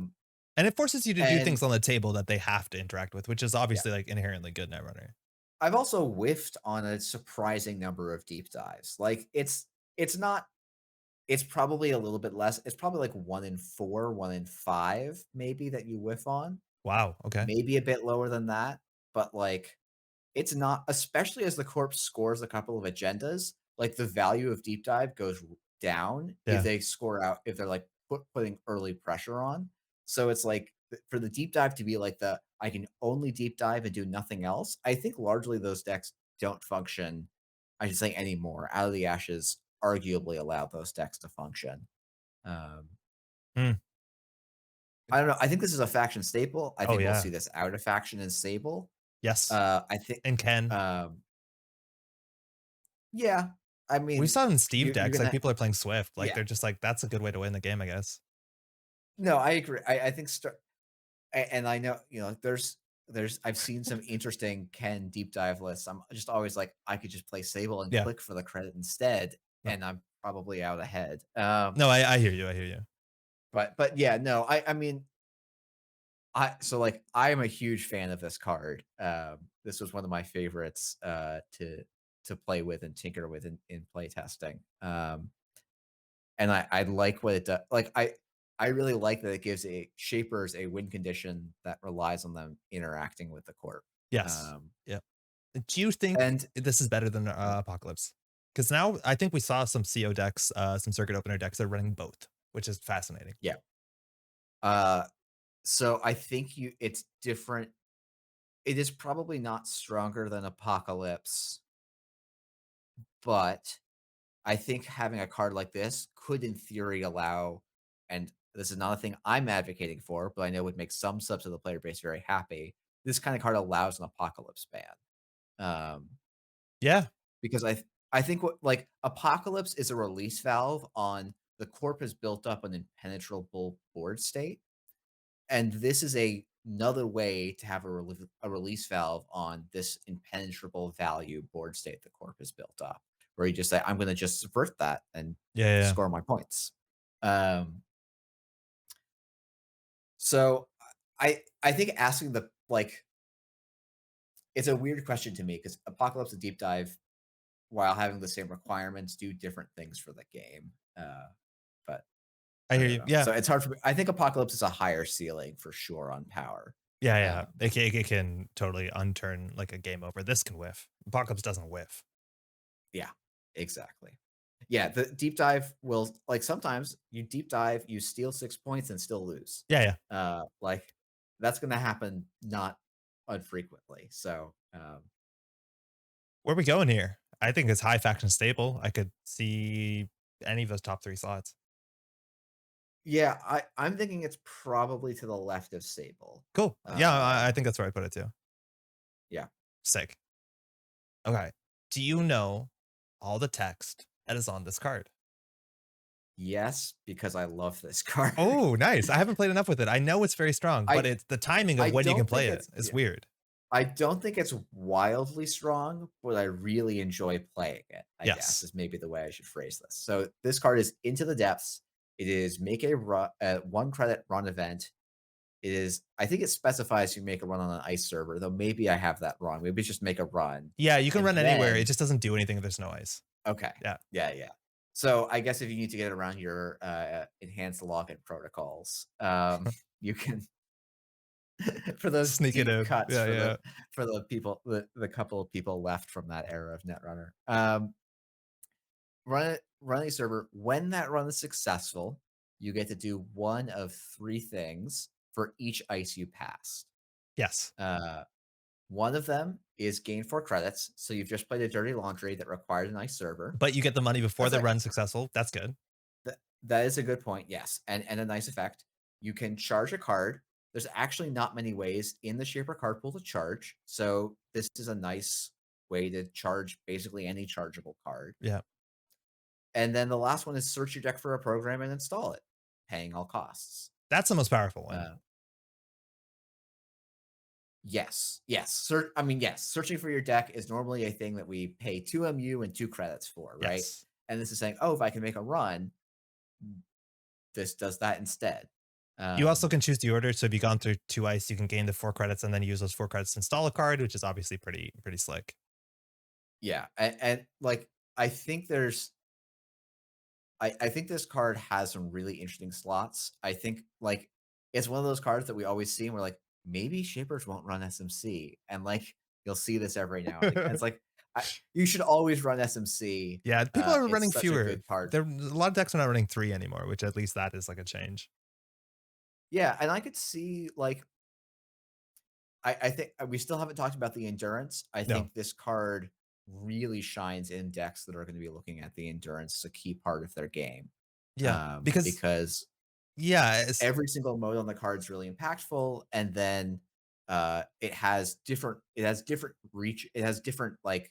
And it forces you to do things And on the table that they have to interact with, which is yeah, obviously like inherently good Netrunner. I've also whiffed on a surprising number of deep dives. Like it's not it's probably a little bit less. It's probably like 1 in 4, 1 in 5 maybe that you whiff on. Wow. Okay. Maybe a bit lower than that, but, like, it's not especially as the corpse scores a couple of agendas, like, the value of deep dive goes down if Yeah. they score out if they're, like, putting early pressure on. So it's like, for the deep dive to be like I can only deep dive and do nothing else, I think largely those decks don't function, I should say, anymore. Out of the Ashes arguably allow those decks to function. Um Hmm. I don't know. I think this is a faction staple. I Oh think we'll yeah. see this out of faction and stable. Yes. I think, And Ken. um, yeah. I We mean, saw it in Steve you're decks. Like gonna, people are playing Swift. Like yeah. they're just like, that's a good way to win the game, I guess. No, I agree. I think, and I know, I've seen some interesting Ken deep dive lists. I'm just always like, I could just play Sable and Yeah. click for the credit instead, No. and I'm probably out ahead. No, I hear you. I hear you. But yeah, no, I mean, like I am a huge fan of this card. This was one of my favorites to play with and tinker with in play testing. And I like what it does. Like I really like that it gives a shapers a win condition that relies on them interacting with the corp. Yes. Um, Yeah. Do you think and this is better than Apocalypse? Because now I think we saw some CO decks, some circuit opener decks that are running both, which is fascinating. yeah, uh, so I think it's different. It is probably not stronger than Apocalypse, but I think having a card like this could, in theory, allow, and this is not a thing I'm advocating for, but I know would make some subs of the player base very happy. This kind of card allows an apocalypse ban. Um, Yeah. because I think what like Apocalypse is a release valve on the corp is built up an impenetrable board state, and this is another way to have a release valve on this impenetrable value board state the corp is built up, where you just say, I'm going to just subvert that and Yeah, yeah, yeah. score my points. Um, so I think asking the like it's a weird question to me because Apocalypse and Deep Dive, while having the same requirements, do different things for the game. But I I hear don't you. know. Yeah. So it's hard for me. I think Apocalypse is a higher ceiling for sure on power. Yeah, yeah. Um, It can totally unturn like a game over. This can whiff. Apocalypse doesn't whiff. yeah, exactly. Yeah, the deep dive will like sometimes you deep dive, you steal 6 points and still lose. Yeah, yeah. Like that's going to happen not unfrequently. So Where are we going here? I think it's high faction stable. I could see any of those top 3 slots. yeah, I'm thinking it's probably to the left of Sable. Cool. Yeah, I Uh, think that's where I put it too. yeah. Sick. Okay. Do you know all the text that is on this card? Yes, because I love this card. Oh, nice. I haven't played enough with it. I know it's very strong, but I it's the timing of I when you can don't play think it it's is yeah. weird. I don't think it's wildly strong, but I really enjoy playing it, I guess, Yes. is maybe the way I should phrase this. So this card is Into the Depths. It is make a 1 credit run event. It is I think it specifies you make a run on an ice server, though maybe I have that wrong. Maybe it's just make a run. Yeah, you can And run anywhere. It then just doesn't do anything if there's no ice. okay. Yeah. Yeah, yeah. So I guess if you need to get around your enhanced login protocols, you can for those Sneak it deep in. cuts Yeah, yeah. for the people the couple of people left from that era of Netrunner. Run a server. When that run is successful, you get to do one of 3 things for each ice you passed. Yes. Uh, one of them is gain 4 credits, so you've just played a dirty laundry that required an ice server. But you get the money before That's the like run's successful. That's good. that is a good point, yes, and a nice effect. You can charge a card. There's actually not many ways in the Shaper card pool to charge, so this is a nice way to charge basically any chargeable card. Yeah. And then the last one is search your deck for a program and install it, paying all costs. That's the most powerful one. Uh, yes, yes. I mean, yes. Searching for your deck is normally a thing that we pay 2 MU and 2 credits for, right? Yes. And this is saying, oh, if I can make a run, this does that instead. You also Um, can choose the order. So if you've gone through 2 ice, you can gain the 4 credits and then use those 4 credits to install a card, which is obviously pretty slick. yeah, and like I think there's I think this card has some really interesting slots. I think like it's one of those cards that we always see and we're like, maybe Shapers won't run SMC. And like you'll see this every now and again. And it's like you should always run SMC. Yeah, people are It's running such a fewer. good card. There a lot of decks are not running 3 anymore, which at least that is like a change. Yeah, and I could see like I think we still haven't talked about the endurance. I No. think this card really shines in decks that are going to be looking at the endurance as a key part of their game. Yeah, because Because yeah, it's every single mode on the card is really impactful, and then it has different reach, it has different like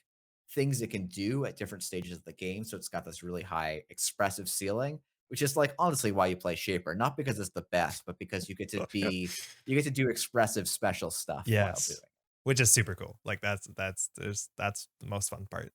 things it can do at different stages of the game, so it's got this really high expressive ceiling, which is like honestly why you play Shaper, not because it's the best, but because you get to do expressive special stuff while doing yes, it. which is super cool. Like that's the most fun part.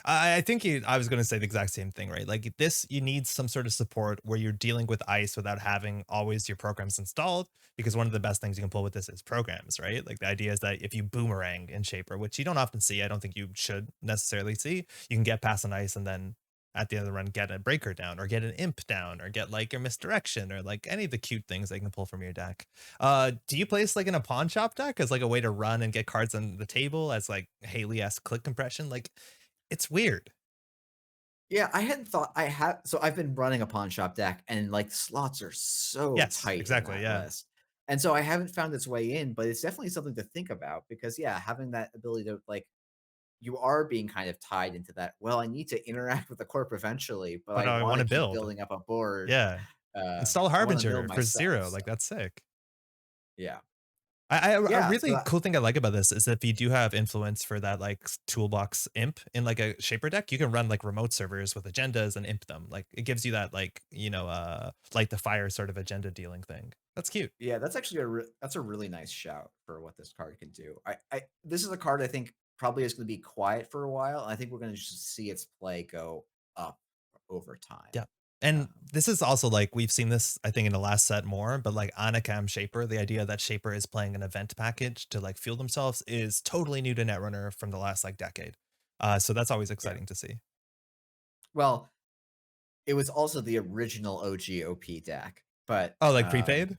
I think I was going to say the exact same thing, right? Like this, you need some sort of support where you're dealing with ice without having always your programs installed. Because one of the best things you can pull with this is programs, right? Like the idea is that if you boomerang in Shaper, which you don't often see, I don't think you should necessarily see, you can get past an ice and then at the end of the run get a breaker down or get an imp down or get like your misdirection or like any of the cute things that you can pull from your deck. Do you place like in a pawn shop deck as like a way to run and get cards on the table as like Haley-esque click compression? Like it's weird. Yeah, I hadn't thought I have so I've been running a pawn shop deck and like slots are so Yes, tight in exactly, that yeah. list. And so I haven't found its way in, but it's definitely something to think about because yeah, having that ability to like you are being kind of tied into that. Well, I need to interact with the corp eventually, but But I I want to wanna keep build. building up a board. Yeah. Install I want to mill Harbinger for myself. 0, So like, that's sick. yeah. A Yeah, so really cool thing I like about this is if you do have influence for that like toolbox imp in like a shaper deck, you can run like remote servers with agendas and imp them. Like it gives you that like, light the fire sort of agenda dealing thing. That's cute. yeah, that's actually that's a really nice shout for what this card can do. I this is a card I think probably is going to be quiet for a while. I think we're going to just see its play go up over time. Yeah. And Um, this is also like we've seen this, I think, in the last set more, but like Anacam Shaper, the idea that Shaper is playing an event package to like fuel themselves is totally new to Netrunner from the last like decade. So that's always yeah. exciting to see. Well, it was also the original OGOP deck, but Oh, like prepaid?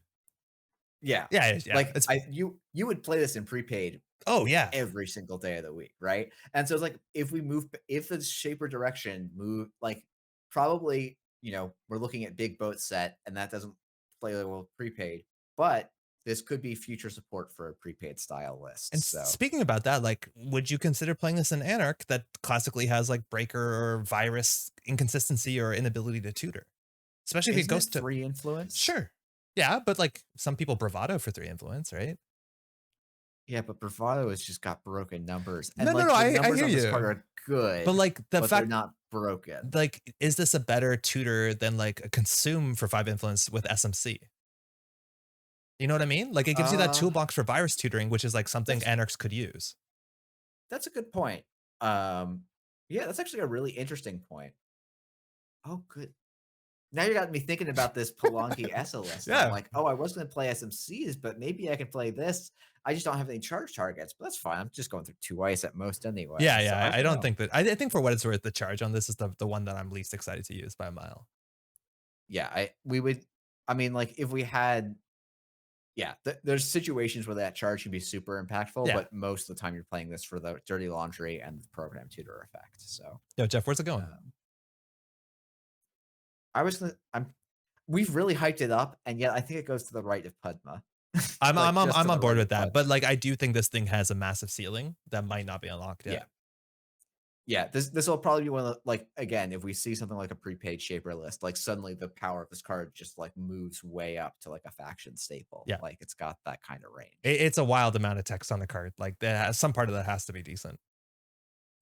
yeah, Yeah, yeah. like It's you would play this in prepaid oh yeah. every single day of the week, right? And so it's like if the shaper direction move like probably, we're looking at big boat set and that doesn't play well with prepaid, but this could be future support for a prepaid style And list. So speaking about that, like, would you consider playing this in Anarch that classically has like breaker or virus inconsistency or inability to tutor? Especially if it isn't goes it to 3 influence? sure. Yeah, but like some people bravado for 3 influence, right? Yeah, but Bravado has just got broken numbers. And No, no, no. like the I numbers hear on this card you. are But good, like the but they're fact not broken. like is this a better tutor than like a consume for 5 influence with SMC? You know what I mean? Like it gives you that Uh toolbox for virus tutoring, which is like something that's Anarchs could use. that's a good point. Um yeah, that's actually a really interesting point. Oh, good. Now you got me thinking about this Palanque ESA list, and I'm Yeah. like, "Oh, I was gonna play SMCs, but maybe I can play this. I just don't have any charge targets, but that's fine. I'm just going through 2 ice at most anyway, Yeah, so yeah. I I don't don't know." think that I think for what it's worth, the charge on this is the one that I'm least excited to use by a mile. Yeah, I mean, like, if we had yeah, there's situations where that charge can be super impactful, Yeah. but most of the time you're playing this for the dirty laundry and the program tutor effect, so, Yo, Jeff, where's it going? um, I was gonna I'm we've really hyped it up, and yet I think it goes to the right of Pudma. Like, just to I'm on the board right with of that, but Pudma. like I do think this thing has a massive ceiling that might not be unlocked Yeah. yet. Yeah, this will probably be one of the like, again, if we see something like a prepaid shaper list, like, suddenly the power of this card just, like, moves way up to, like, a faction staple. Yeah. Like, it's got that kinda range. It's a wild amount of text on the card. Like some part of that has to be decent.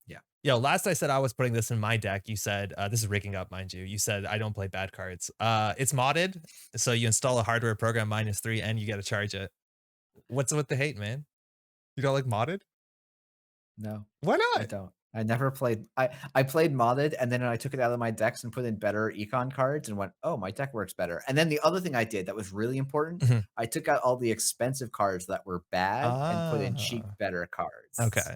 Yeah. Yo, last I said I was putting this in my deck, you said, this is rigging up, mind you. You said I don't play bad cards. It's modded, so you install a hardware program -3 and you get to charge it. What's with the hate, man? You don't like modded? No, Why I not? don't. I never played I played modded, and then I took it out of my decks and put in better econ cards and went, "Oh, my deck works better." And then the other thing I did that was really important, Mhm. I took out all the expensive cards that were bad and put in cheap, Ah. better cards. Okay.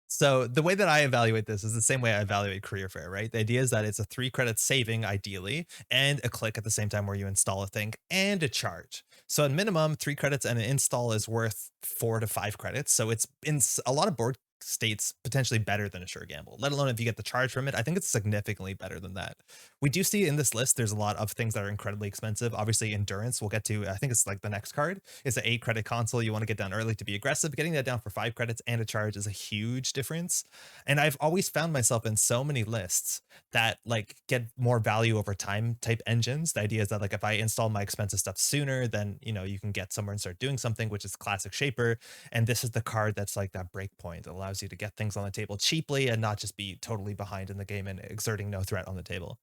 So the way that I evaluate this is the same way I evaluate career fair, right? The idea is that it's a 3 credit saving ideally and a click at the same time where you install a thing and a charge. So at minimum 3 credits and an install is worth 4 to 5 credits. So it's in a lot of board states potentially better than a sure gamble, let alone if you get the charge from it. I think it's significantly better than that. We do see in this list, there's a lot of things that are incredibly expensive. Obviously endurance we'll get to, I think it's like the next card. It's an 8 credit console. You want to get down early to be aggressive. Getting that down for 5 credits and a charge is a huge difference. And I've always found myself in so many lists that like get more value over time type engines. The idea is that like if I install my expensive stuff sooner, then you can get somewhere and start doing something, which is classic shaper. And this is the card that's like that break point that allows you to get things on the table cheaply and not just be totally behind in the game and exerting no threat on the table.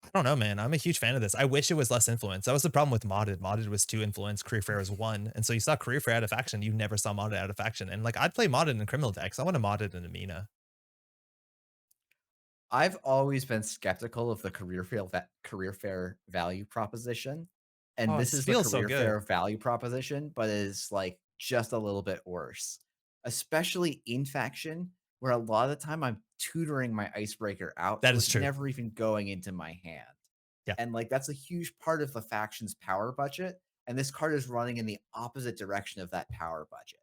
I don't know, man. I'm a huge fan of this. I wish it was less influence. That was the problem with modded. Modded was 2 influence, career fair was 1. And so you saw career fair out of faction. You never saw modded out of faction. And like I'd play modded in criminal decks. I want to modded in Amina. I've always been skeptical of the career fair value proposition, and Oh, it this is the feels so career fair good. value proposition, but is like just a little bit worse, especially in faction, where a lot of the time I'm tutoring my icebreaker out, That so is it's true. never even going into my hand. Yeah. And like that's a huge part of the faction's power budget, and this card is running in the opposite direction of that power budget.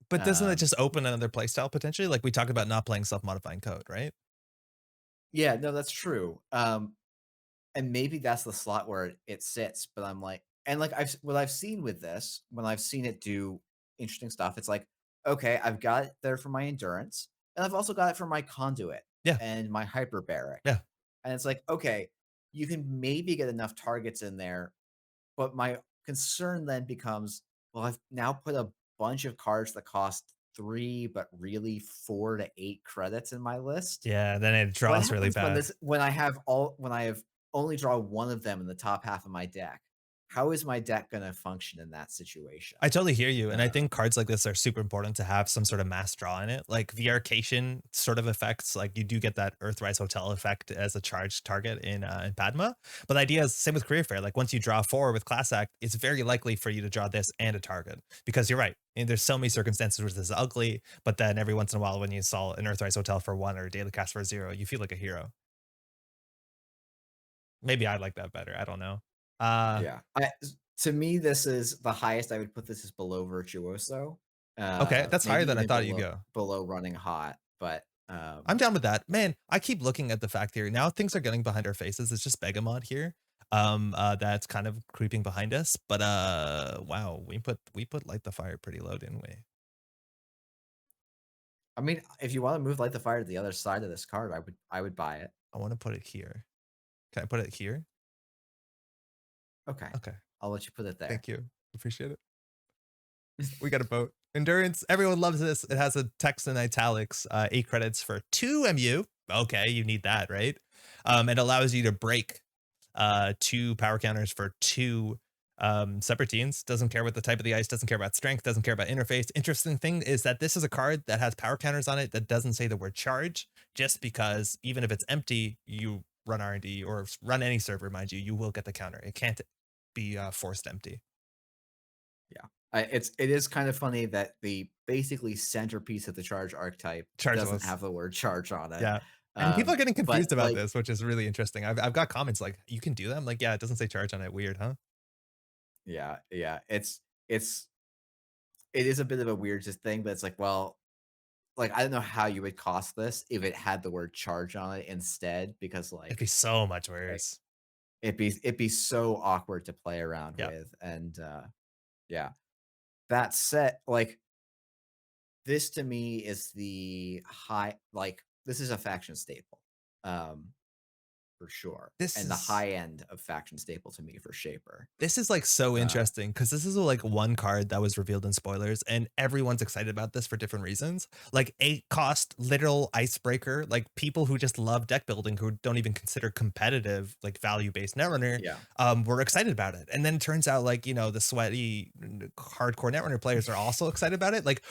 But doesn't it Um, just open another playstyle potentially? Like we talked about not playing self-modifying code, right? yeah, no, that's true. And maybe that's the slot where it sits, but I'm like and like what I've seen with this, when I've seen it do interesting stuff, it's like, okay, I've got it there for my endurance, and I've also got it for my conduit Yeah. and my hyperbaric. Yeah. And it's like, okay, you can maybe get enough targets in there, but my concern then becomes, well, I've now put a bunch of cards that cost 3, but really 4 to 8 credits in my list. Yeah, then it What draws really happens bad. when I have only draw one of them in the top half of my deck? How is my deck gonna function in that situation? I totally hear you, and I Uh, think cards like this are super important to have some sort of mass draw in it. Like Arcation sort of effects, like you do get that Earthrise Hotel effect as a charged target in Padma. But the idea is same with Career Fair. Like once you draw four with Class Act, it's very likely for you to draw this and a target because you're right. And there's so many circumstances where this is ugly, but then every once in a while, when you install an Earthrise Hotel for one or a Daily Cast for zero, you feel like a hero. Maybe I like that better. I don't know. Uh, yeah. To me, this is the highest I would put this is below Virtuoso. okay, that's higher Maybe than I even thought you'd go. below Running Hot, but, I'm down with that. Man, I keep looking at the fact here. Now things are getting behind our faces. It's just Begamot here. That's kind of creeping behind us. But wow, we put Light the Fire pretty low, didn't we? I mean, if you wanna move Light the Fire to the other side of this card, I would buy it. I want to put it here. Can I put it here? Okay. Okay. I'll let you put it there. Thank you. Appreciate it. We got a boat. Endurance. Everyone loves this. It has a text in italics, 8 credits for 2 MU. Okay, you need that, right? It allows you to break 2 power counters for 2 subroutines. Doesn't care what the type of the ice, doesn't care about strength, doesn't care about interface. Interesting thing is that this is a card that has power counters on it that doesn't say the word charge, just because even if it's empty, you run R&D or run any server, mind you, you will get the counter. It can't be forced empty. Yeah. It is kind of funny that the basically centerpiece of the charge archetype doesn't Chargeless. have the word charge on it. Yeah. And people are getting But confused about like, this, which is really interesting. I've got comments like, "You can do that?" I'm like, "Yeah, it doesn't say charge on it. Weird, huh?" yeah, yeah, it's it is a bit of a weird just thing, but it's like, well, like I don't know how you would cost this if it had the word charge on it instead, because It'd be like so much like worse. it'd be so awkward to play around Yeah. with. And yeah. That said, like this to me is the high like this is a faction staple. Um for sure. This And the is high end of faction staple to me for Shaper. This is, like, so Uh, interesting because this is, like, one card that was revealed in spoilers, and everyone's excited about this for different reasons. Like, 8 cost literal icebreaker, like, people who just love deck building, who don't even consider competitive, like, value-based netrunner, yeah. were excited about it, and then it turns out, like, the sweaty, hardcore netrunner players are also excited about it. Like,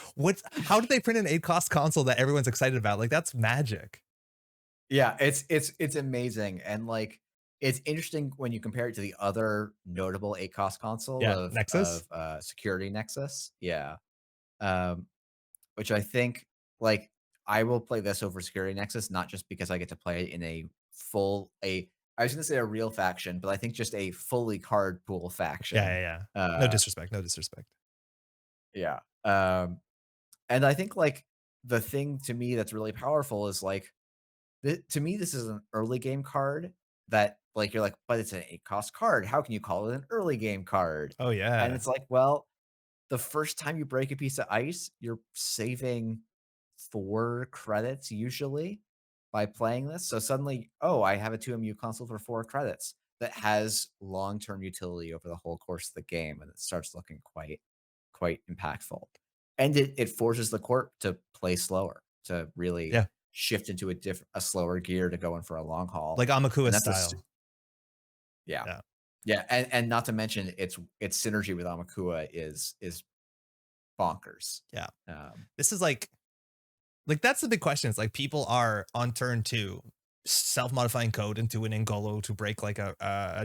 how did they print an 8 cost console that everyone's excited about? Like, that's magic. Yeah, it's amazing. And like it's interesting when you compare it to the other notable 8 cost console Yeah, Nexus? of Security Nexus. Yeah. Um, which I think like I will play this over Security Nexus, not just because I get to play it in a full a I was gonna say a real faction, but I think just a fully card pool Yeah, faction. yeah, yeah. No Uh disrespect, no disrespect. yeah. And I think like the thing to me that's really powerful is like to me, this is an early game card that, like, you're like, but it's an 8 cost card. How can you call it an early game card? Oh, And yeah. it's like, well, the first time you break a piece of ice, you're saving 4 credits usually by playing this. So suddenly, oh, I have a 2MU console for 4 credits that has long term utility over the whole course of the game. And it starts looking quite impactful. And it forces the court to play slower, to really Yeah, shift into a slower gear to go in for a long haul. like Amakua And that's style. yeah. Yeah. Yeah, and not to mention its synergy with Amakua is bonkers. Yeah. Um, This is that's the big question. It's like people are on turn 2 self-modifying code into an Ngolo to break like a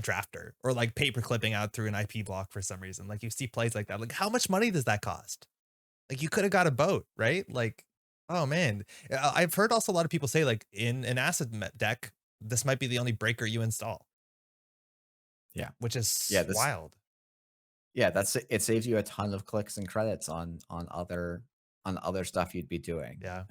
drafter or like paper clipping out through an IP block for some reason. Like you see plays like that. Like how much money does that cost? Like you could have got a boat, right? Like oh man. I've heard also a lot of people say like in an deck, this might be the only breaker you install, yeah. which Yeah, is this wild. yeah, that's it saves you a ton of clicks and credits on other stuff you'd be doing. Yeah.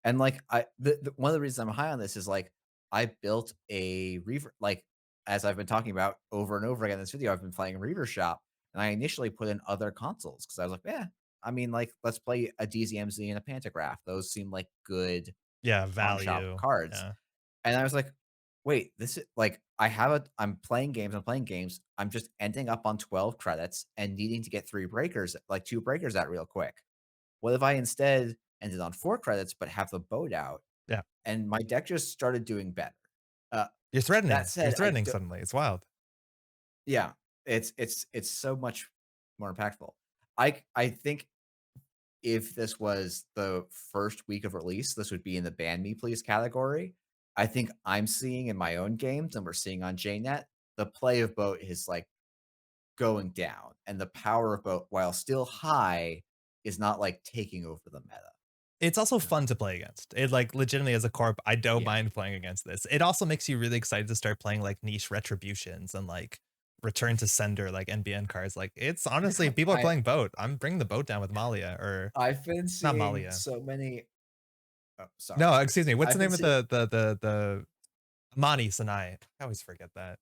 And, like, one of the reasons I'm high on this is, like, I built a Reaver like, as I've been talking about over and over again in this video, I've been playing Reaver Shop, and I initially put in other consoles because I was like, "Yeah, I mean, like, let's play a DZMZ and a Pantograph. Those seem like good Yeah, on shop value. cards." Yeah. And I was like, wait, this is like I have a I'm playing games, I'm just ending up on 12 credits and needing to get 3 breakers, like 2 breakers out real quick. What if I instead ended on 4 credits but have the boat out Yeah. and my deck just started doing better? Uh, You're that threatening. You're said, I threatening do suddenly. It's wild. yeah, it's so much more impactful. I think if this was the first week of release, this would be in the "Ban Me Please" category. I think I'm seeing in my own games, and we're seeing on JNet, the play of boat is, like, going down, and the power of boat, while still high, is not, like, taking over the meta. It's also Uh, fun to play against. It, like, legitimately as a corp, I don't yeah. mind playing against this. It also makes you really excited to start playing, like, niche retributions and, like, return to sender, like, NBN cards. Like, it's honestly people are I playing boat. I'm bringing the boat down with Malia or I've been not seeing Malia. so many No, sorry. excuse me. What's I've the been name of seeing the Amani Sanai? I always forget that.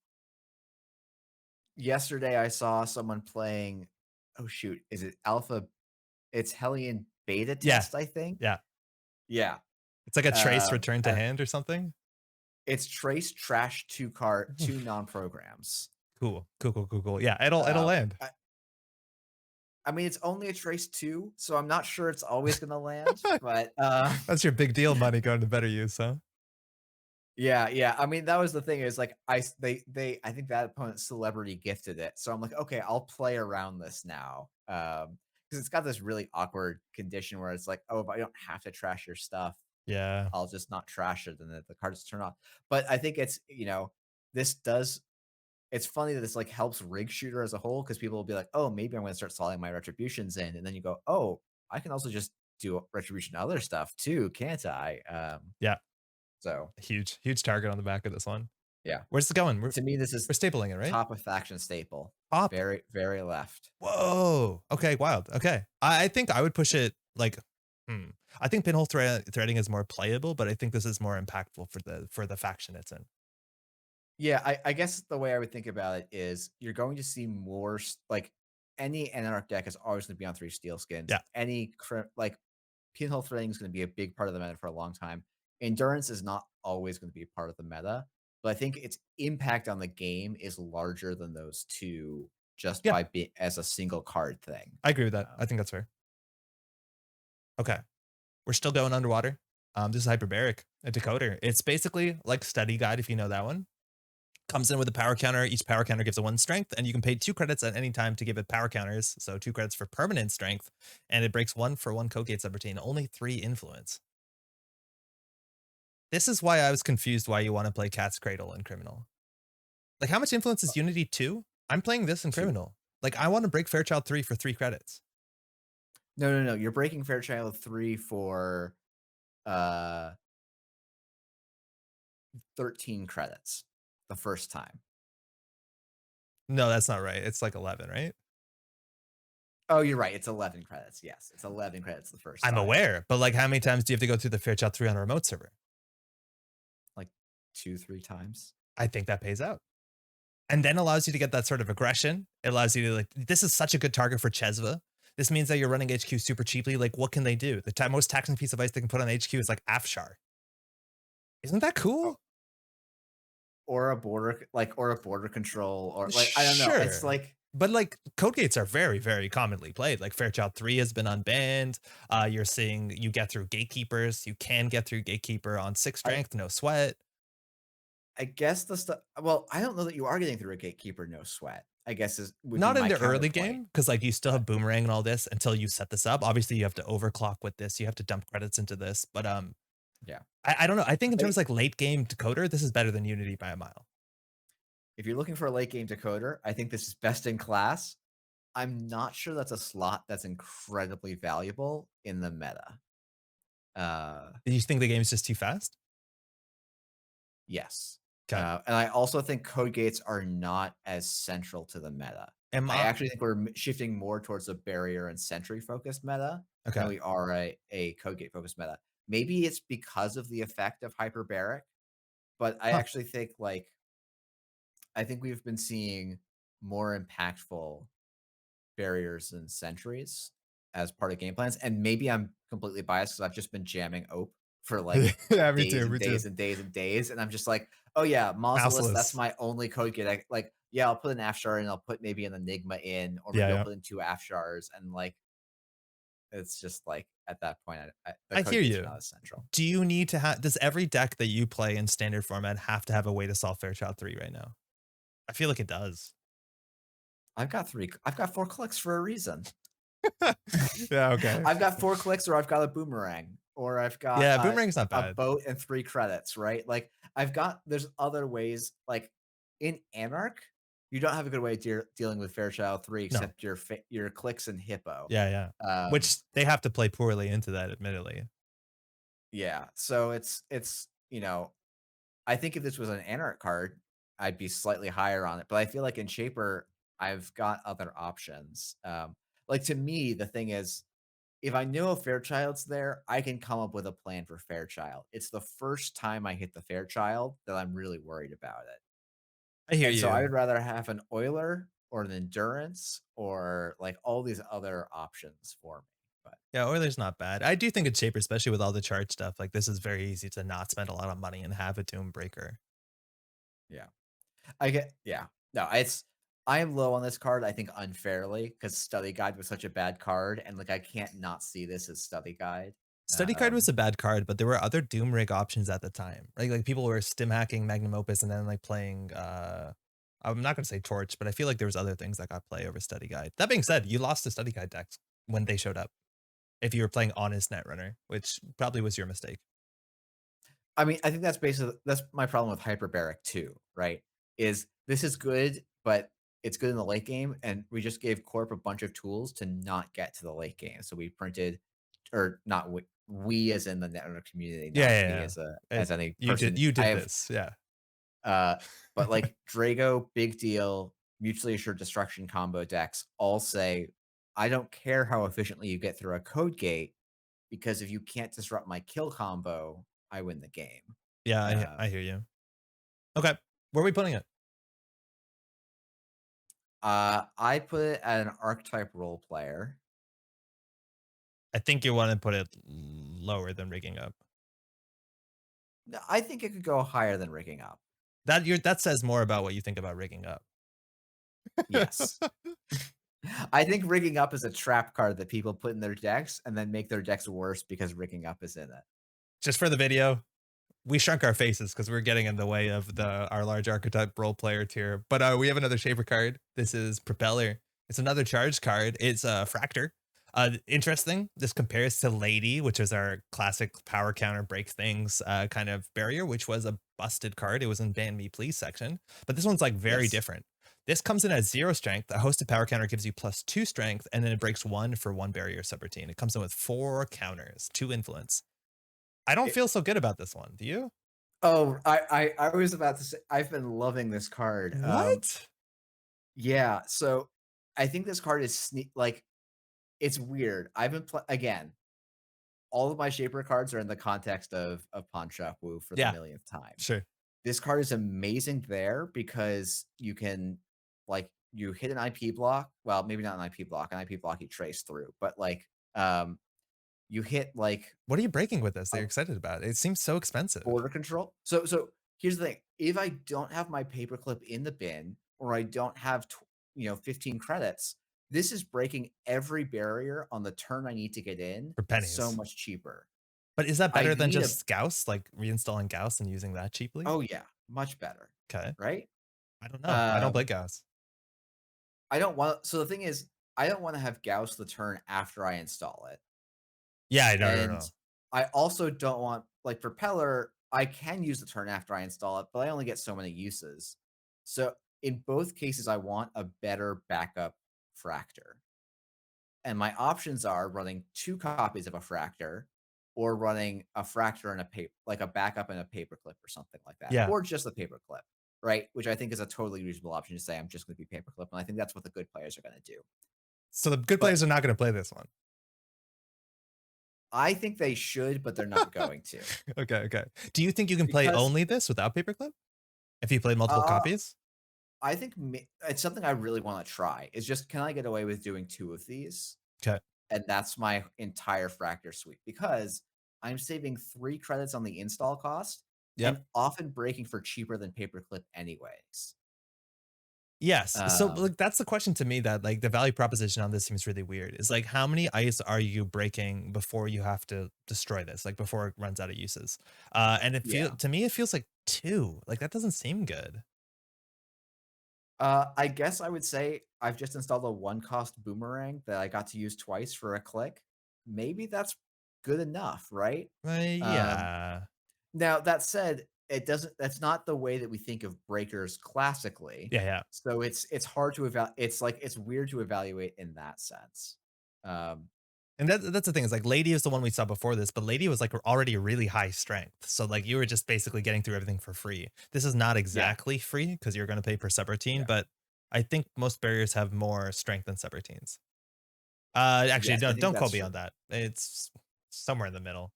yesterday, I saw someone playing oh, shoot, is it alpha it's Hellion beta Yeah. test, I think? Yeah. Yeah. It's like a trace return to And hand or something? it's trace, trash, 2 non-programs. Cool. Cool, cool, cool, cool. Yeah, it'll Um, land. I I mean, it's only a trace 2, so I'm not sure it's always gonna land, but, That's your big deal money going to better use, huh? yeah, yeah, I mean, that was the thing is, like, I s they I think that opponent celebrity gifted it, so I'm like, "Okay, I'll play around this now," because it's got this really awkward condition where it's like, "Oh, if I don't have to trash your stuff, Yeah. I'll just not trash it, and the cards turn off." But I think it's, this does it's funny that this, like, helps rig shooter as a whole because people will be like, "Oh, maybe I'm gonna start slotting my retributions in," and then you go, "Oh, I can also just do retribution other stuff too, can't I?" Yeah. So, Huge, huge target on the back of this one. yeah. Where's it going? To me, this is We're stapling it, right? top of faction staple. Top. Very, very left. Whoa. Okay, wild. Okay. I think I would push it like hmm. I think pinhole threading is more playable, but I think this is more impactful for the faction it's in. Yeah, I guess the way I would think about it is you're going to see more like any Anarch deck is always going to be on 3 steel skins. Yeah. Like pinhole threading is going to be a big part of the meta for a long time. Endurance is not always going to be a part of the meta, but I think its impact on the game is larger than those two just Yeah. by being as a single card thing. I agree with that. I Um, think that's fair. Okay. We're still going underwater. This is hyperbaric, a decoder. It's basically like study guide if you know that one. Comes in with a power counter. Each power counter gives a 1 strength, and you can pay 2 credits at any time to give it power counters. So 2 credits for permanent strength, and it breaks 1 for 1 code gate subroutine, only 3 influence. This is why I was confused why you want to play Cat's Cradle in Criminal. Like, how much influence uh, is Unity 2? I'm playing this in two. Criminal. Like, I want to break Fairchild 3 for 3 credits. No, no, no. You're breaking Fairchild 3 for uh 13 credits the first time. No, that's not right. It's like 11, right? Oh, you're right. It's 11 credits. Yes, it's 11 credits the first I'm time. aware, but like, how many times do you have to go through the Fairchild 3 on a remote server? Like 2, 3 times. I think that pays out. And then allows you to get that sort of aggression. It allows you to like, this is such a good target for Chesva. This means that you're running HQ super cheaply. Like, what can they do? The most taxing piece of ice they can put on HQ is like Afshar. Isn't that Oh, cool? or a border control or like I don't know. It's Sure. like But like code gates are very, very commonly played. Like Fairchild 3 has been unbanned. You're seeing you get through gatekeepers. You can get through gatekeeper on 6 I strength, no sweat. I guess the stuff well, I don't know that you are getting through a gatekeeper no sweat, I guess would be Not in my the early counterpoint. game, because like you still But have boomerang and all this until you set this up. Obviously, you have to overclock with this. You have to dump credits into this. But yeah. I don't know. I think in I terms of like late game decoder, this is better than Unity by a mile. if you're looking for a late game decoder, I think this is best in class. I'm not sure that's a slot that's incredibly valuable in the meta. Uh, Do you think the game's just too fast? yes. Okay. And I also think code gates are not as central to the meta. Am I I actually think we're shifting more towards a barrier and sentry focused meta than okay? we are a code gate focused meta. Maybe it's because of the effect of hyperbaric, but I Huh. actually think I think we've been seeing more impactful barriers and sentries as part of game plans, and maybe I'm completely biased because 'cause I've just been jamming OPE for, like, Yeah, me days too. and Me too. days and days and days, and I'm just like, Oh, yeah, Mausolus, that's Mouseless. my only code get. Like, yeah, I'll put an Afshar and I'll put maybe an Enigma in, or Yeah, maybe I'll yeah. put in 2 Afshars, and, like, it's just, like, at that point, the I code hear gates are you. not essential. Do you need to have does every deck that you play in standard format have to have a way to solve Fairchild 3 right now? I feel like it does. I've got 4 clicks for a reason. Yeah, okay. I've got 4 clicks, or I've got a boomerang, or I've got, Yeah, Boomerang's not a bad. boat and 3 credits, right? Like, there's other ways, like, in Anarch, you don't have a good way of dealing with Fairchild 3 No. except your clicks and Hippo. Yeah, yeah. Um, Which they have to play poorly into that, admittedly. yeah, so I think if this was an Anarch card, I'd be slightly higher on it, but I feel like in Shaper, I've got other options. Like, to me, the thing is, if I know a Fairchild's there, I can come up with a plan for Fairchild. It's the first time I hit the Fairchild that I'm really worried about it. I hear And so I you. would rather have an Oiler or an Endurance or, like, all these other options for me, but Yeah, Oiler's not bad. I do think it's Shaper, especially with all the charge stuff. Like, this is very easy to not spend a lot of money and have a Doom Breaker. yeah. I get yeah. No, I am low on this card, I think unfairly, because Study Guide was such a bad card, and, like, I can't not see this as Study Guide. Study Card was Um, a bad card, but there were other Doom Rig options at the time. Like people were stim hacking Magnum Opus and then like playing I'm not gonna say Torch, but I feel like there was other things that got play over Study Guide. That being said, you lost to Study Guide decks when they showed up. If you were playing honest Netrunner, which probably was your mistake. I mean, I think that's my problem with Hyperbaric too, right? Is this is good, but it's good in the late game, and we just gave Corp a bunch of tools to not get to the late game. So we printed, or not we as in the Netrunner community, Yeah, not me yeah, as a yeah. as any You did person. you I did have this. Yeah. Uh, but like Drago, Big Deal, Mutually Assured Destruction combo decks all say, I don't care how efficiently you get through a code gate, because if you can't disrupt my kill combo, I win the game. Yeah, I Um, hear you. Okay. Where are we putting it? I put it at an archetype role player. I think you want to put it lower than rigging up. No, I think it could go higher than rigging up. That says more about what you think about rigging up. Yes. I think rigging up is a trap card that people put in their decks and then make their decks worse because rigging up is in it. Just for the video, we shrunk our faces because we're getting in the way of our large archetype role player tier. But we have another shaper card. This is Propeller. It's another charge card. It's a Fractor. Interesting. This compares to Lady, which is our classic power counter break things kind of barrier, which was a busted card. It was in Ban Me Please section. But this one's like very Yes. different. This comes in at 0 strength. A hosted power counter gives you +2 strength, and then it breaks 1 for 1 barrier subroutine. It comes in with 4 counters, 2 influence. I don't It, feel so good about this one. Do you? oh, I was about to say I've been loving this card. What? Yeah, so I think this card is like, it's weird. Again, all of my Shaper cards are in the context of Pawn Shop Wu for the Yeah, millionth time. sure. This card is amazing there because you hit an IP block, well, maybe not an IP block you trace through, but, like, you hit, like, What are you breaking with this that a you're excited about? It seems so expensive. border control. So here's the thing, if I don't have my paperclip in the bin, or I don't have 15 credits, this is breaking every barrier on the turn I need to get in For so pennies. much cheaper. But is that I better than need a just Gauss, like reinstalling Gauss and using that cheaply? Oh, yeah, much better, Okay. right? I don't know. I don't play Um, Gauss. I don't want so the thing is, I don't wanna have Gauss the turn after I install it, Yeah, no, no, and no. I also don't want, like, Propeller, I can use the turn after I install it, but I only get so many uses. So, in both cases, I want a better backup Fractor, and my options are running 2 copies of a Fractor, or running a Fractor and a backup and a paperclip or something like that, Yeah. or just a paperclip, right? Which I think is a totally reasonable option to say, "I'm just gonna be paperclip," and I think that's what the good players are gonna do. So the good But players are not going to play this one. I think they should, but they're not going to. Okay, okay. Do you think you can play Because, only this without paperclip? If you played multiple uh, copies? I think it's something I really wanna try, is just, can I get away with doing 2 of these? Okay. And that's my entire Fractor suite, because I'm saving 3 credits on the install cost, Yep. and often breaking for cheaper than paperclip anyways. Yes. So, Um, like, that's the question to me that, like, the value proposition on this seems really weird. Is like, how many ice are you breaking before you have to destroy this? Like, before it runs out of uses? And yeah. to me, it feels like 2. Like, that doesn't seem good. I guess I would say I've just installed a one-cost boomerang that I got to use twice for a click. Maybe that's good enough, right? Um, Yeah. Now that said, it doesn't that's not the way that we think of breakers classically. Yeah, yeah. So it's hard to it's like it's weird to evaluate in that sense. Um, And that's the thing is like Lady is the one we saw before this, but Lady was like already really high strength. So like you were just basically getting through everything for free. This is not yeah, exactly free because you're going to pay per subroutine, yeah. but I think most barriers have more strength than subroutines. Actually, Yes, I think don't that's quote me true. on that. It's somewhere in the middle.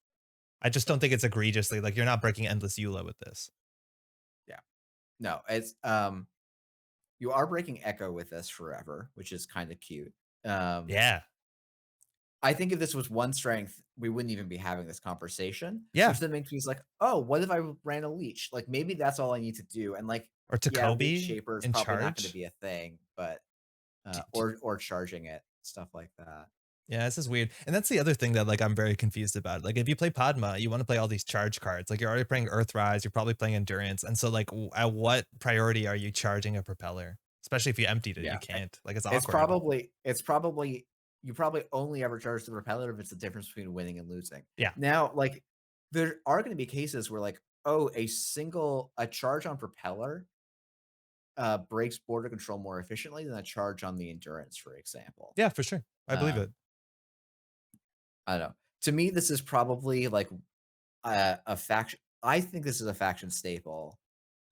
I just don't think it's egregiously like you're not breaking endless EULA with this. Yeah. No, it's you are breaking echo with this forever, which is kind of cute. Um, Yeah, I think if this was one strength, we wouldn't even be having this conversation, yeah. which then makes me like, oh, what if I ran a leech? Like maybe that's all I need to do. And like, Or yeah, leech Takobi shaper is in probably not going to charge. be a thing, but D- d- or charging it, stuff like that. Yeah, this is weird. And that's the other thing that like I'm very confused about. Like if you play Padma, you want to play all these charge cards. Like you're already playing Earthrise, you're probably playing Endurance. And so like at what priority are you charging a propeller? Especially if you emptied it, you Yeah, can't. Like it's it's awkward. probably you probably only ever charge the repeller if it's the difference between winning and losing. Yeah. Now, like there are going to be cases where like, oh, a charge on propeller breaks border control more efficiently than a charge on the endurance, for example. Yeah, for sure. I believe it. Um, I don't know. To me, this is probably like a faction. I think this is a faction staple.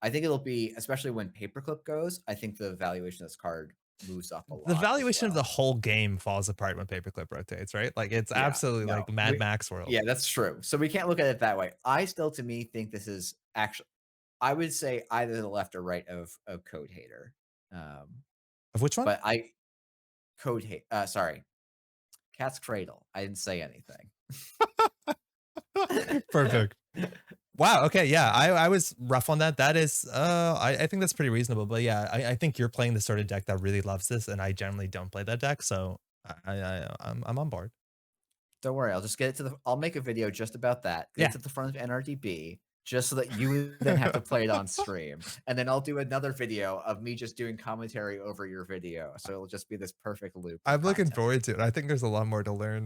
I think it'll be, especially when paperclip goes. I think the valuation of this card moves up a The lot as valuation of the well. whole game falls apart when Paperclip rotates, right? Like it's Yeah, absolutely no, like Mad Max world. yeah, that's true. So we can't look at it that way. I still, to me, think this is actually. I would say either the left or right of code hater. Um, Of which one? but I code hate. Sorry, cat's cradle. I didn't say anything. Perfect. Wow. Okay. Yeah. I was rough on that. That is, I think that's pretty reasonable. But yeah, I think you're playing the sort of deck that really loves this, and I generally don't play that deck. So I'm on board. Don't worry, I'll just get it to the I'll make a video just about that, get it Yeah. to the front of NRDB, just so that you then have to play it on stream, and then I'll do another video of me just doing commentary over your video, so it'll just be this perfect loop of I'm looking content. forward to it. I think there's a lot more to learn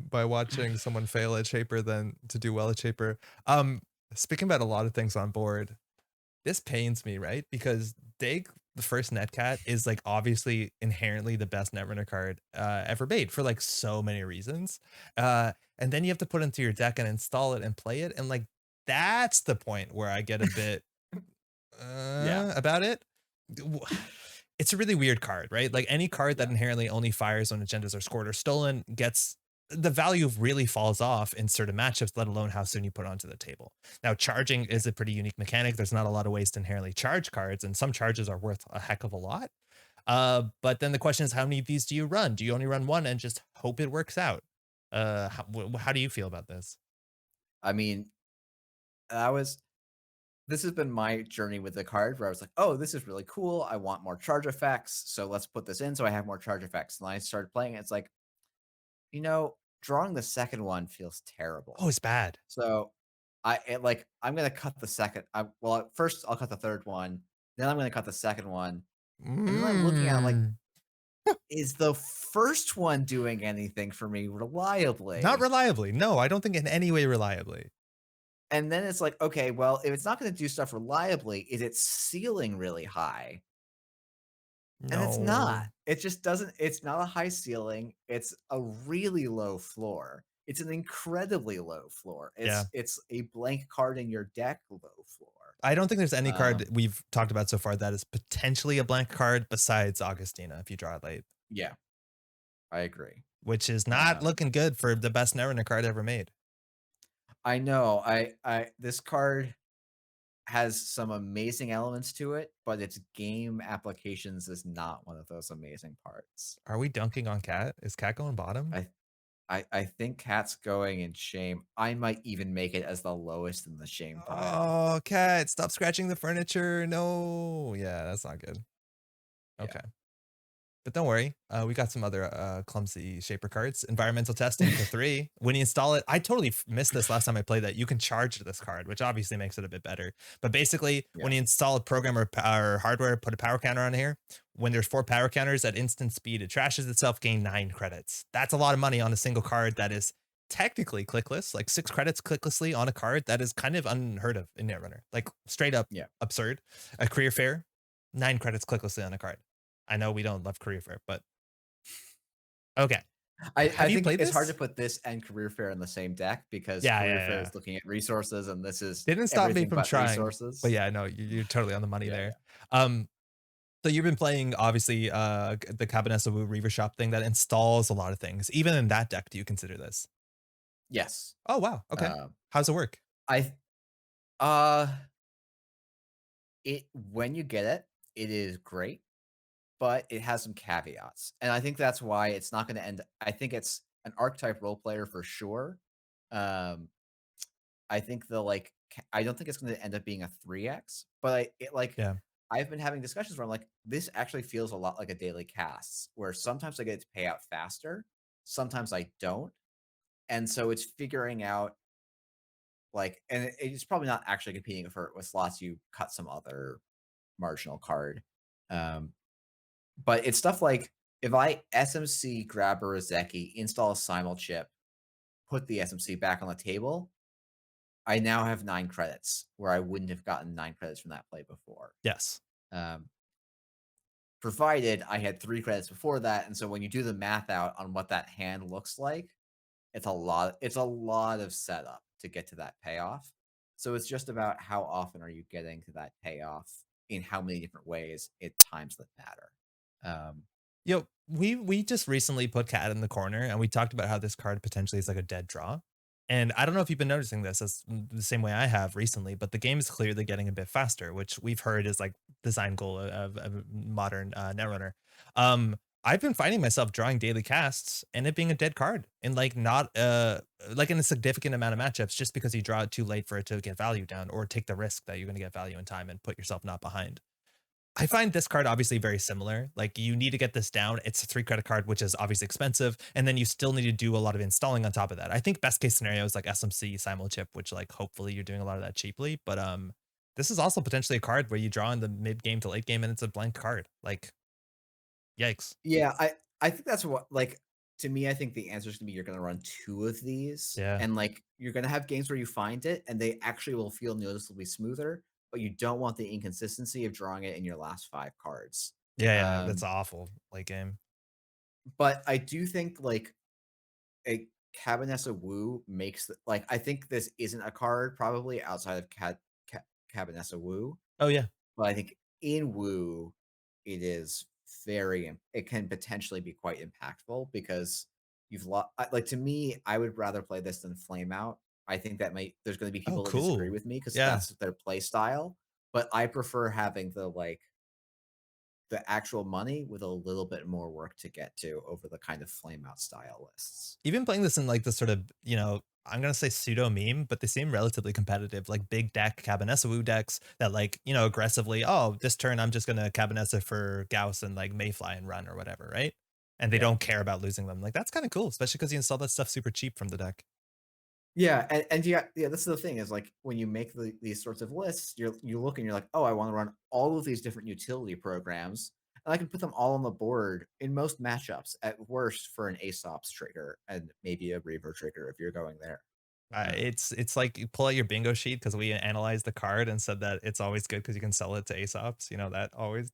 by watching someone fail at Shaper than to do well at Shaper. Um, Speaking about a lot of things on board, this pains me, right? Because Dig, the first netcat, is like obviously inherently the best netrunner card ever made for like so many reasons. And then you have to put it into your deck and install it and play it. And like that's the point where I get a bit Yeah, about it. W- It's a really weird card, right? Like any card that yeah, inherently only fires when agendas are scored or stolen gets the value really falls off in certain matchups, let alone how soon you put it onto the table. Now, charging yeah. is a pretty unique mechanic. There's not a lot of ways to inherently charge cards, and some charges are worth a heck of a lot. But then the question is, how many of these do you run? Do you only run one and just hope it works out? How do you feel about this? I mean, I was this has been my journey with the card where I was like, "Oh, this is really cool, I want more charge effects, so let's put this in so I have more charge effects," and I started playing it, it's like, drawing the second one feels Oh, terrible. it's bad. So, I'm gonna cut the second first I'll cut the third one, then I'm gonna cut the second one, and then I'm looking at it, I'm like, Mm, "Is the first one doing anything for me not reliably?" reliably. No, I don't think in any way reliably. And then it's like, "Okay, well, if it's not gonna do stuff reliably, is it ceiling really high?" And it's not. No. It just doesn't it's not a high ceiling, it's a really low floor. It's an incredibly low floor. Yeah. It's a blank card in your deck low floor. I don't think there's any card Um, that we've talked about so far that is potentially a blank card besides Augustina if you draw it late, yeah, I agree. which is not Um, looking good for the best Netrunner card ever made. I know, I this card has some amazing elements to it, but its game applications is not one of those amazing parts. Are we dunking on Cat? Is Cat going bottom? I think Cat's going in shame. I might even make it as the lowest in the shame pile. Oh, cat, stop scratching the furniture. No. Yeah, that's not good. Yeah. Okay. But don't worry, we got some other clumsy shaper cards. Environmental testing for 3. When you install it, I totally missed this last time I played that. You can charge this card, which obviously makes it a bit better. But basically, Yeah. when you install a program or hardware, put a power counter on here. When there's 4 power counters at instant speed, it trashes itself, gain 9 credits. That's a lot of money on a single card that is technically clickless, like 6 credits clicklessly on a card that is kind of unheard of in Netrunner. Like straight up Yeah. absurd. A career fair, 9 credits clicklessly on a card. I know we don't love career fair, but okay. I Have you think played it's hard to this? put this and Career Fair in the same deck because Yeah, Career yeah, Fair yeah. is looking at resources and this is Didn't stop me everything from but trying, but resources. yeah, no, you're totally on the money Yeah, there. yeah. Um, so you've been playing obviously the Cabinets of Wu Reaver Shop thing that installs a lot of things. Even in that deck, do you consider this? Yes. Oh wow, okay. Um, How's it work? I uh it when you get it, it is great, but it has some caveats. And I think that's why it's not going to end I think it's an archetype role player for sure. Um I think the like I don't think it's going to end up being a 3x, but it like Yeah. I've been having discussions where I'm like, this actually feels a lot like a daily cast, where sometimes I get to pay out faster, sometimes I don't. And so it's figuring out like, and it's probably not actually competing for it with slots. You cut some other marginal card. Um, but it's stuff like if I SMC grab a Rozeki, install a Simul chip, put the SMC back on the table, I now have 9 credits where I wouldn't have gotten 9 credits from that play before. Yes. Um, provided I had 3 credits before that, and so when you do the math out on what that hand looks like, it's a lot of setup to get to that payoff. So it's just about how often are you getting to that payoff in how many different ways at times that matter. Um, Yo, we just recently put Cat in the corner, and we talked about how this card potentially is like a dead draw. And I don't know if you've been noticing this as the same way I have recently, but the game is clearly getting a bit faster, which we've heard is like design goal of modern Netrunner. I've been finding myself drawing daily casts and it being a dead card and like not like in a significant amount of matchups just because you draw it too late for it to get value down or take the risk that you're going to get value in time and put yourself not behind. I find this card obviously very similar. Like you need to get this down. It's a 3 credit card, which is obviously expensive, and then you still need to do a lot of installing on top of that. I think best case scenario is like SMC Simul chip, which like hopefully you're doing a lot of that cheaply. But this is also potentially a card where you draw in the mid game to late game and it's a blank card. Like yikes. yeah, I think that's what like to me, I think the answer is gonna be you're gonna run 2 of these, Yeah. and like you're gonna have games where you find it and they actually will feel noticeably smoother, but you don't want the inconsistency of drawing it in your last 5 cards. Yeah, yeah, that's Um, awful late game. but I do think like a Cabinessa Wu makes like I think this isn't a card probably outside of Cabinessa Wu, Oh yeah. but I think in Wu it is it can potentially be quite impactful because you've lost like to me, I would rather play this than Flame Out. I think that might there's going to be Oh people that disagree cool. with me because Yeah. that's their play style, but I prefer having the actual money with a little bit more work to get to over the kind of Flame Out style lists. Even playing this in like the sort of, I'm gonna say pseudo meme, but they seem relatively competitive, like big deck Cabinessa Wu decks that like, aggressively, oh, this turn I'm just gonna Cabinessa for Gauss and like Mayfly and run or whatever, right? And they Yeah. don't care about losing them. Like that's kind of cool, especially because you install that stuff super cheap from the deck. Yeah, and yeah, that's the thing is like when you make these sorts of lists, you look and you're like, oh, I want to run all of these different utility programs, and I can put them all on the board in most matchups. At worst, for an Aesop's trigger and maybe a Reaver trigger if you're going there. Um, It's like you pull out your bingo sheet because we analyzed the card and said that it's always good because you can sell it to Aesops.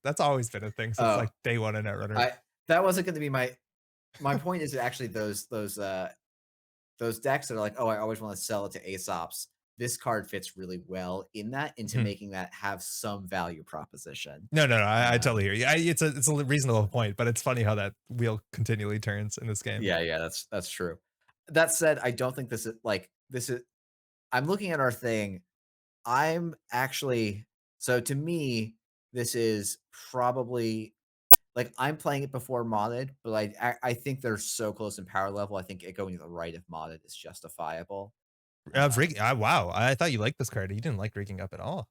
That's always been a thing since oh, like day one in Netrunner. I that wasn't going to be my point. Is actually those decks that are like, oh, I always want to sell it to Aesop's. This card fits really well in that into making that have some value proposition. No, no, no. I Um, totally hear you. It's a reasonable point, but it's funny how that wheel continually turns in this game. Yeah, yeah, that's true. That said, I don't think this is I'm looking at our thing. I'm actually so to me, this is probably like, I'm playing it before modded, but I think they're so close in power level, I think it going to the right of modded is justifiable. Um, Wow, I thought you liked this card. You didn't like rigging up at all.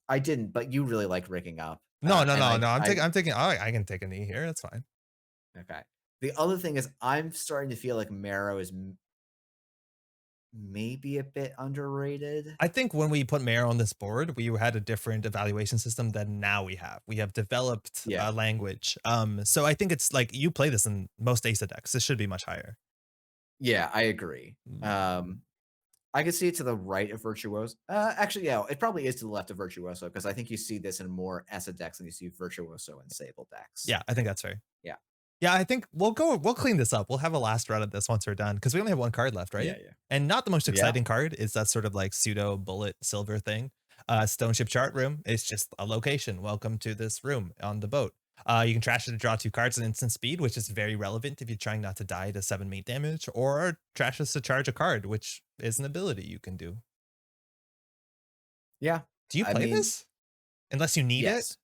I didn't, but you really like rigging up, No, no, and no, no. I I'm taking. I can take a knee here. That's fine. okay. The other thing is I'm starting to feel like Marrow is maybe a bit underrated. I think when we put Mare on this board, we had a different evaluation system than now we have. We have developed Yeah. language. So I think it's like you play this in most Ace decks. This should be much higher. Yeah, I agree. Mm, I could see it to the right of Virtuoso. Actually, yeah, it probably is to the left of Virtuoso because I think you see this in more Essa decks than you see Virtuoso and Sable decks. yeah, I think that's fair. Yeah. Yeah, I think we'll clean this up. We'll have a last run of this once we're done because we only have one card left, Yeah, right? yeah. And not the most Yeah. exciting card is that sort of like pseudo bullet silver thing. Stone Ship Chart Room is just a location. Welcome to this room on the boat. You can trash it to draw 2 cards at instant speed, which is very relevant if you're trying not to die to 7 meat damage, or trash this to charge a card, which is an ability you can do. Yeah. Do you I play mean, this? Unless you need it? yes.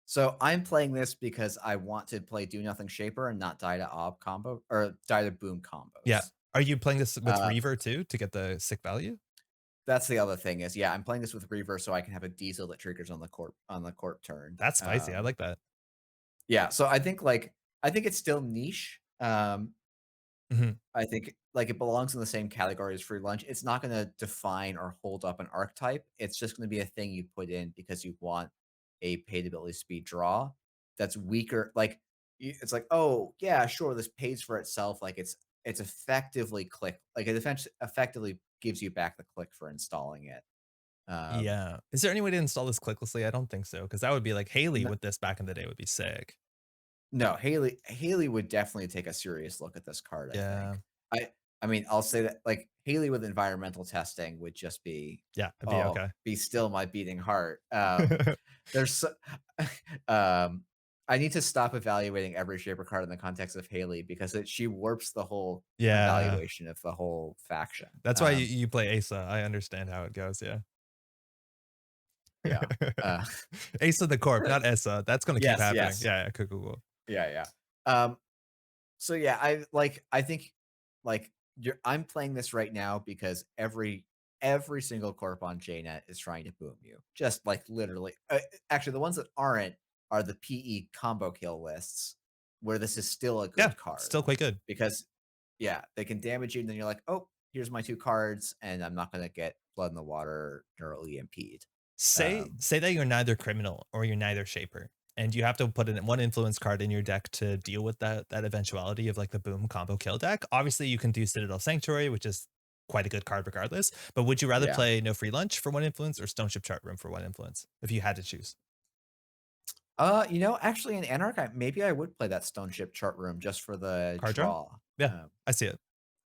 So I'm playing this because I want to play Do Nothing Shaper and not die to Ob combo or die to Boom Yeah. combos. Are you playing this with Uh, Reaver too to get the sick value? that's the other thing is, yeah, I'm playing this with Reaver so I can have a diesel that triggers on the corp turn. That's spicy. I like that. Yeah, so I think it's still niche. Mhm. I think like it belongs in the same category as free lunch. It's not going to define or hold up an archetype. It's just going to be a thing you put in because you want a paid ability speed draw that's weaker. Like it's like, oh yeah, sure, this pays for itself. Like it's effectively click. Like it effectively gives you back the click for installing it. Um, Yeah. Is there any way to install this clicklessly? I don't think so, because that would be like Haley n- with this back in the day would be sick. no, Haley would definitely take a serious look at this card. I Yeah. think. I mean, I'll say that like Haley with environmental testing would just be, Yeah, it'd be oh, okay. be still my beating heart. There's so, um, I need to stop evaluating every shaper card in the context of Haley because she warps the whole Yeah. evaluation of the whole faction. That's why you play Asa. I understand how it goes, yeah. Yeah. Uh, Asa the Corp, not Essa. That's gonna keep yes, happening. yes, Yeah, yeah, cool, cool, cool. yeah, yeah. So yeah, I think like I'm playing this right now because every single corp on JNet is trying to boom you. Just like literally actually the ones that aren't are the PE combo kill lists where this is still a Yeah, good card still quite good. because yeah, they can damage you and then you're like, "Oh, here's my 2 cards and I'm not going to get blood in the water neural EMP'd." Um Say that you're neither criminal or you're neither shaper, and you have to put in one influence card in your deck to deal with that eventuality of like the boom combo kill deck. Obviously, you can do Citadel Sanctuary, which is quite a good card regardless. But would you rather yeah. play No Free Lunch for one influence or Stone Ship Chart Room for one influence if you had to choose? Actually in Anarch, maybe I would play that Stone Ship chart room just for the Card draw? draw. Yeah, I see it.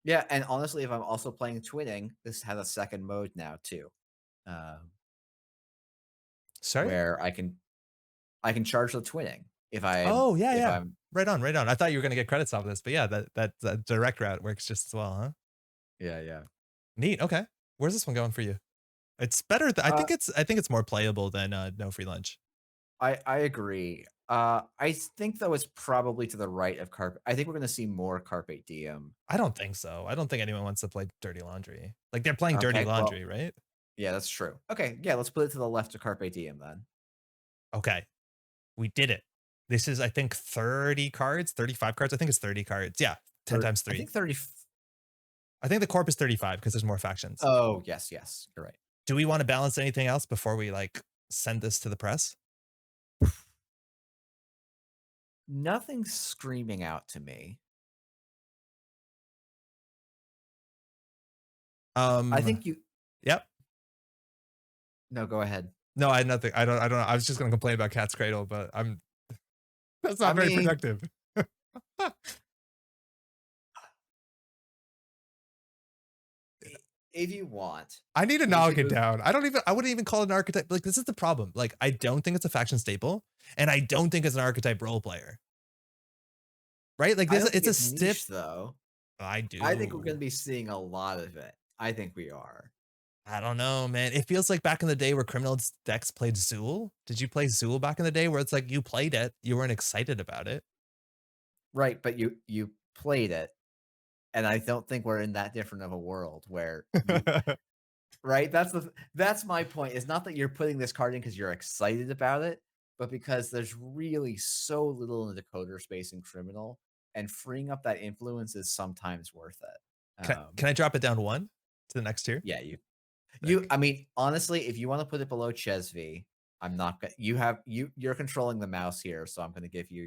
Yeah, and honestly, if I'm also playing Twinning, this has a second mode now too, um, Sorry? where I can charge the Twinning Oh, yeah, if yeah. I'm Right on, right on. I thought you were gonna get credits off this, but yeah, that direct route works just as well, huh? yeah, yeah. Neat. Okay. Where's this one going for you? It's better. Uh, I think it's more playable than No Free Lunch. I agree. I think though it's probably to the right of Carpe. I think we're gonna see more Carpe Diem. I don't think so. I don't think anyone wants to play Dirty Laundry. Like they're playing Dirty Okay, well, Laundry, right? yeah, that's true. Okay, yeah, let's put it to the left of Carpe Diem then. Okay, we did it. This is I think 30 cards, 35 cards. I think it's 30 cards. Yeah, 10 times I 3. think 30. I think the corp is 35 because there's more factions. Oh, yes, yes, you're right. Do we want to balance anything else before we like send this to the press? Nothing's screaming out to me. I Um, think you yep. no, go ahead. No, I had nothing. I don't know. I was just gonna complain about Cat's Cradle, but I'm that's I not very mean, productive. I if you want, I need to we knock could it move down. I wouldn't even call it an archetype. Like, this is the problem. Like, I don't think it's a faction staple, and I don't think it's an archetype role player. Right? Like I this don't think it's a it's stiff niche though. I I think we're do. gonna be seeing a lot of it. I think we are. I don't know, man. It feels like back in the day where criminals decks played Zool. Did you play Zool back in the day where it's like you played it, you weren't excited about it? Right, but you played it, and I don't think we're in that different of a world where you right? That's my point. It's not that you're putting this card in because 'cause you're excited about it, but because there's really so little in the decoder space in Criminal, and freeing up that influence is sometimes worth it. Can I drop it down 1 to the next tier? Yeah, you Sick. I mean, honestly, if you wanna put it below Chesv, I'm not go you're controlling the mouse here, so I'm gonna give you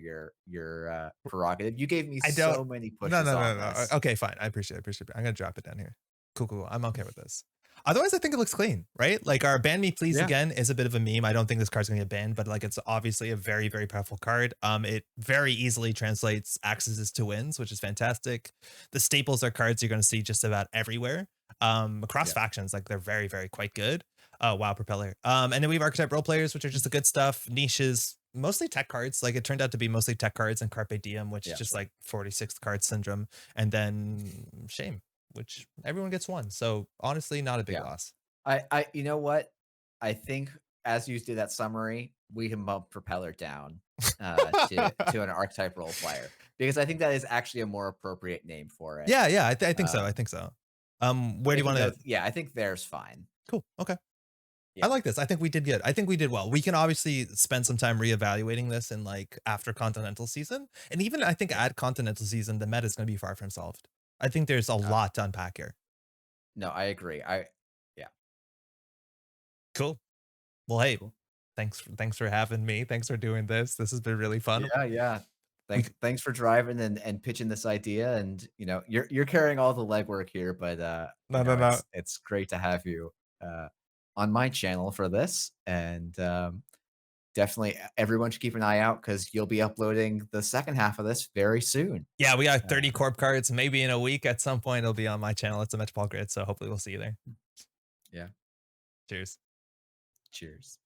your prerogative. You gave me I don't so many no, pushes no, no, on no. this. Okay, fine. I appreciate it, I appreciate it. I'm gonna drop it down here. Cool, cool, cool. I'm okay with this. Otherwise, I think it looks clean, right? Like our ban me please Yeah, again is a bit of a meme. I don't think this card's gonna get banned, but like it's obviously a very, very powerful card. It very easily translates axes to wins, which is fantastic. The staples are cards you're gonna see just about everywhere. Across yeah, factions, like they're very, very quite good. Wow, propeller. And then we have archetype role players, which are just the good stuff. Niches, mostly tech cards. Like it turned out to be mostly tech cards and Carpe Diem, which is yeah. just like 46th card syndrome, and then Shame, which everyone gets one. So honestly, not a big Yeah. loss. I you know what? I think as you do that summary, we can bump Propeller down, to an archetype role player, because I think that is actually a more appropriate name for it. Yeah, yeah, I think so. I Um, think so. Where do you if we want go to? yeah, I think there's fine. Cool. Okay. I Yeah, like this. I think we did good. I think we did well. We can obviously spend some time reevaluating this in like after continental season. And even I think yeah. at continental season, the meta is going to be far from solved. I think there's a Uh, lot to unpack here. no, I agree. Yeah, Cool. Well, hey, cool. thanks for having me. Thanks for doing this. This has been really fun. Yeah, yeah. We Thanks for driving and pitching this idea, and, you're carrying all the legwork here, but, no, no, no. it's great to have you, uh, on my channel for this, and, definitely everyone should keep an eye out because 'cause you'll be uploading the second half of this very soon. Yeah, we got 30 Um, corp cards. Maybe in a week at some point it'll be on my channel. It's a Metropole Grid, so hopefully we'll see you there. yeah, Cheers. cheers.